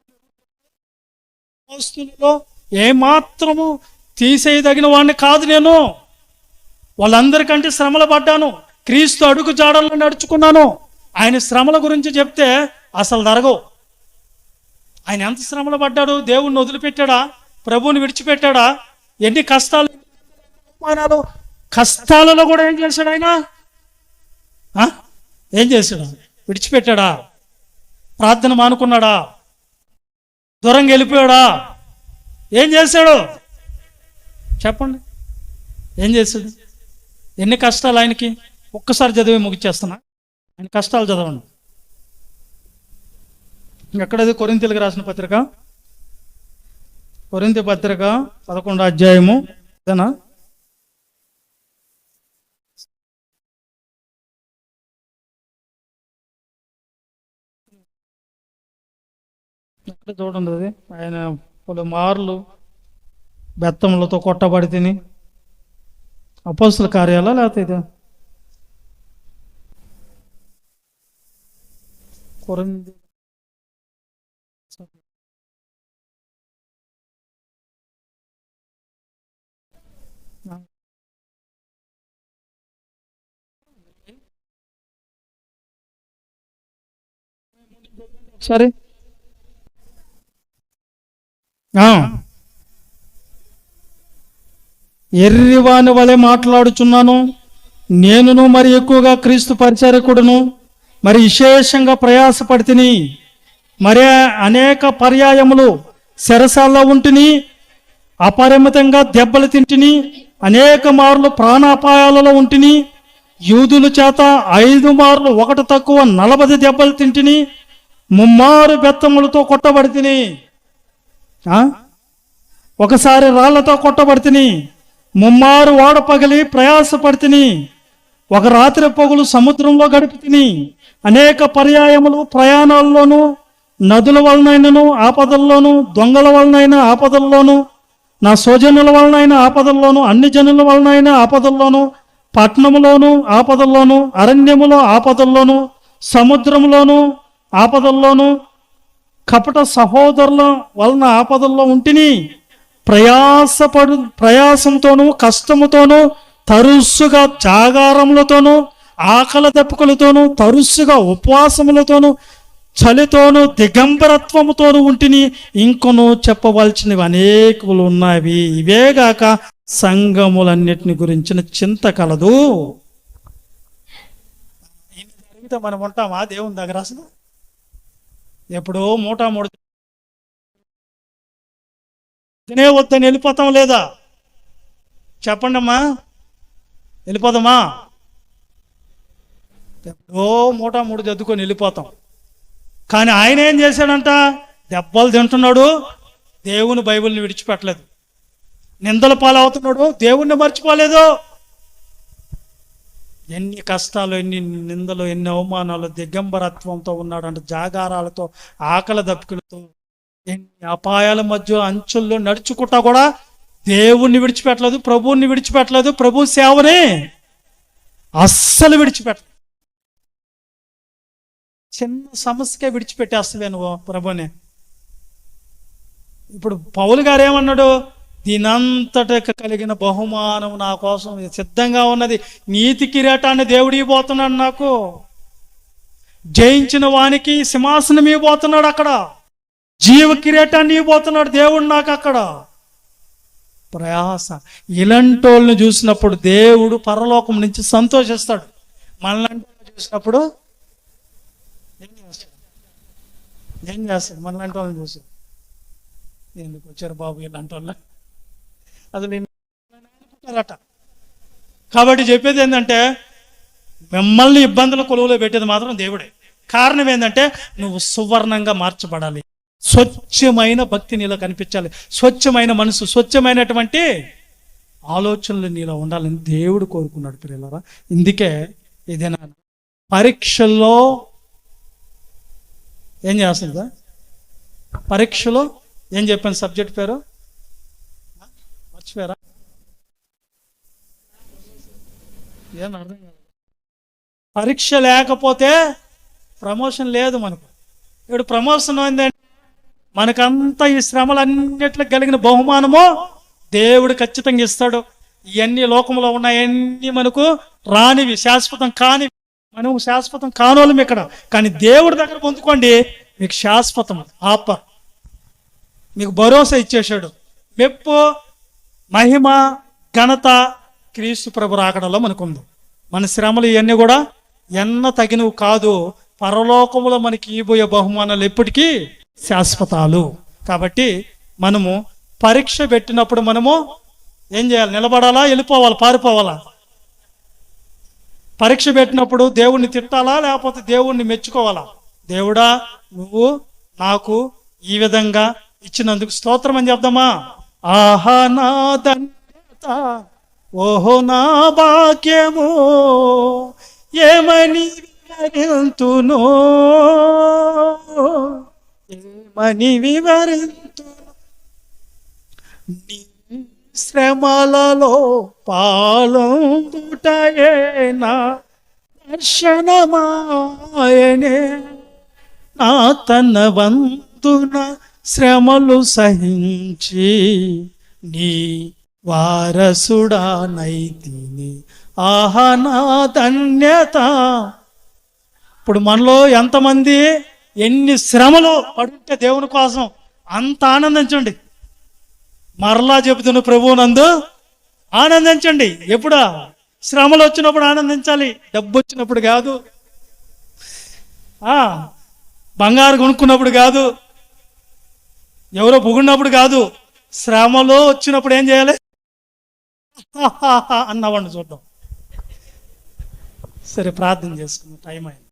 ఏమాత్రము తీసేయదగిన వాడిని కాదు నేను. వాళ్ళందరికంటే శ్రమలు పడ్డాను. క్రీస్తు అడుగు జాడల్లో నడుచుకున్నాను. ఆయన శ్రమల గురించి చెప్తే అసలు జరగవు. ఆయన ఎంత శ్రమలు పడ్డాడు? దేవుణ్ణి వదిలిపెట్టాడా? ప్రభువుని విడిచిపెట్టాడా? ఎన్ని కష్టాలు, అవమానాలు, కష్టాలలో కూడా ఏం చేశాడు ఆయన? ఏం చేశాడు? విడిచిపెట్టాడా? ప్రార్థన మానుకున్నాడా? దూరంగా వెళ్ళిపోయాడా? ఏం చేశాడు? చెప్పండి, ఏం చేశాడు? ఎన్ని కష్టాలు ఆయనకి? ఒక్కసారి చదివి ముగిచేస్తున్నా. ఆయన కష్టాలు చదవండి. ఎక్కడది? కొరింథీయులకు రాసిన పత్రిక, కొరింథీ పత్రిక 11వ అధ్యాయము. ఇదేనా? ఎక్కడ చూడండి. అది ఆయన పలు మార్లు బెత్తములతో కొట్టబడి తిని, అపోస్తుల కార్యాలా లేకపోతే ఇది? కొరింథీ సరే, ఎర్రివాని వలె మాట్లాడుచున్నాను. నేనును మరి ఎక్కువగా క్రీస్తు పరిచారకుడును, మరి విశేషంగా ప్రయాసపడితిని. మరి అనేక పర్యాయములు చెరసాల్లో ఉంటిని. అపరిమితంగా దెబ్బలు తింటిని, అనేక మార్లు ప్రాణాపాయాలలో ఉంటిని, యూదుల చేత 5 మార్లు ఒకటి తక్కువ 40 దెబ్బలు తింటిని, ముమ్మారు బెత్తములతో కొట్టబడితిని. ఒకసారి రాళ్లతో కొట్టబడితిని, ముమ్మారు ఓడ పగిలి ప్రయాసపడితిని, ఒక రాత్రి పగులు సముద్రంలో గడిపితిని, అనేక పర్యాయములు ప్రయాణాల్లోనూ, నదుల వలనైనను ఆపదల్లోనూ, దొంగల వలనైన ఆపదల్లోనూ, నా సోజనుల వలనైన ఆపదల్లోనూ, అన్ని జనుల వలనైన ఆపదల్లోనూ, పట్టణములోను ఆపదల్లోనూ, అరణ్యములో ఆపదల్లోనూ, సముద్రములోను ఆపదల్లోనూ, కపట సహోదరుల వలన ఆపదల్లో ఉంటిని. ప్రయాసంతోనూ కష్టముతోనూ, తరుస్సుగా జాగారములతోనూ, ఆకలి దప్పుకలతోనూ, తరుస్సుగా ఉపవాసములతోనూ, చలితోనూ, దిగంబరత్వముతోనూ ఉంటిని. ఇంకొను చెప్పవలసినవి అనేకములు ఉన్నవి. ఇవేగాక సంఘములన్నిటిని గురించిన చింత కలదు. జరిగితే మనం ఉంటామా దేవుని దగ్గర? అసలు ఎప్పుడో మూటామూడు తినే వద్దని వెళ్ళిపోతాం లేదా? చెప్పండి అమ్మా, వెళ్ళిపోదామా? ఎప్పుడో మూటామూడు చదువుకొని వెళ్ళిపోతాం. కానీ ఆయన ఏం చేశాడంట? దెబ్బలు తింటున్నాడు, దేవుని బైబిల్ని విడిచిపెట్టలేదు. నిందల పాలవుతున్నాడు, దేవుణ్ణి మర్చిపోలేదు. ఎన్ని కష్టాలు, ఎన్ని నిందలు, ఎన్ని అవమానాలు, దిగంబరత్వంతో ఉన్నాడంట, జాగారాలతో, ఆకలి దప్పుకులతో, ఎన్ని అపాయాల మధ్య అంచుల్లో నడుచుకుంటా కూడా దేవుణ్ణి విడిచిపెట్టలేదు, ప్రభువుని విడిచిపెట్టలేదు, ప్రభు సేవని అస్సలు విడిచిపెట్టలేదు. చిన్న సమస్యకే విడిచిపెట్టేస్తావే నువ్వు ప్రభుని. ఇప్పుడు పౌలు గారు ఏమన్నాడు? దీనంతటకు కలిగిన బహుమానం నా కోసం సిద్ధంగా ఉన్నది, నీతి కిరీటాన్ని దేవుడు ఇవ్వబోతున్నాడు నాకు. జయించిన వానికి సింహాసనం ఇవ్వబోతున్నాడు, అక్కడ జీవ కిరీటాన్ని ఇవ్వబోతున్నాడు దేవుడు నాకు అక్కడ. ప్రయాస. ఇలాంటి వాళ్ళని చూసినప్పుడు దేవుడు పరలోకం నుంచి సంతోషిస్తాడు. మనలాంటి చూసినప్పుడు ఏం చేస్తాడు? మనలాంటి వాళ్ళని చూసి ఎందుకు వచ్చారు బాబు ఇలాంటి వాళ్ళ అసలు అనుకుంటారట. కాబట్టి చెప్పేది ఏంటంటే, మిమ్మల్ని ఇబ్బందుల కొలువులో పెట్టేది మాత్రం దేవుడే. కారణం ఏంటంటే, నువ్వు సువర్ణంగా మార్చబడాలి, స్వచ్ఛమైన భక్తి నీలో కనిపించాలి, స్వచ్ఛమైన మనసు, స్వచ్ఛమైనటువంటి ఆలోచనలు నీలో ఉండాలని దేవుడు కోరుకున్నాడు పిల్లలారా. ఇందుకే ఏదైనా పరీక్షల్లో ఏం చేస్తుందా? పరీక్షలో ఏం చెప్పాను సబ్జెక్ట్ పేరు? మర్చిపోయారా? ఏం అర్థం కాదు. పరీక్ష లేకపోతే ప్రమోషన్ లేదు మనకు. ఇప్పుడు ప్రమోషన్ ఏంటంటే, మనకంతా ఈ శ్రమలన్నిటికి కలిగిన బహుమానము దేవుడు ఖచ్చితంగా ఇస్తాడు. ఇవన్నీ లోకంలో ఉన్నాయన్నీ మనకు రానివి, శాశ్వతం కానివి. మనం శాశ్వతం కానోళ్ళం ఇక్కడ. కానీ దేవుడి దగ్గర పొందుకోండి, మీకు శాశ్వతం ఆపర్, మీకు భరోసా ఇచ్చేశాడు. మెప్పు, మహిమ, ఘనత క్రీస్తు ప్రభు రాకడలో మనకుంది. మన శ్రమలు ఇవన్నీ కూడా ఎన్న తగినవి కాదు. పరలోకములో మనకి ఇవ్వబోయే బహుమానాలు ఎప్పటికీ శాశ్వతాలు. కాబట్టి మనము పరీక్ష పెట్టినప్పుడు మనము ఏం చేయాలి? నిలబడాలా, వెళ్ళిపోవాలా, పారిపోవాలా? పరీక్ష పెట్టినప్పుడు దేవుణ్ణి తిట్టాలా, లేకపోతే దేవుణ్ణి మెచ్చుకోవాలా? దేవుడా, నువ్వు నాకు ఈ విధంగా ఇచ్చినందుకు స్తోత్రం అని చెప్దామా? ఆహా నా ధన్యత, ఓహో నా భాగ్యము, ఏమని వివరింతును, ఏమని వివరింతును, నీ శ్రమలలో పాలొందుటయే నా దర్శనమాయనే, నా తన వంతున శ్రమలు సహించి నీ వారసుడానైతిని. ఆహా నా ధన్యత. ఇప్పుడు మనలో ఎంతమంది ఎన్ని శ్రమలు పడుంటే దేవుని కోసం అంత ఆనందించండి. మరలా చెబుతున్న ప్రభువునందు ఆనందించండి. ఎప్పుడా? శ్రమలు వచ్చినప్పుడు ఆనందించాలి, డబ్బు వచ్చినప్పుడు కాదు, బంగారు కొనుక్కున్నప్పుడు కాదు, ఎవరో పొగిడినప్పుడు కాదు. శ్రమలో వచ్చినప్పుడు ఏం చేయాలి? అన్నవాడిని చూద్దాం. సరే, ప్రార్థన చేసుకుందాం, టైం అయింది.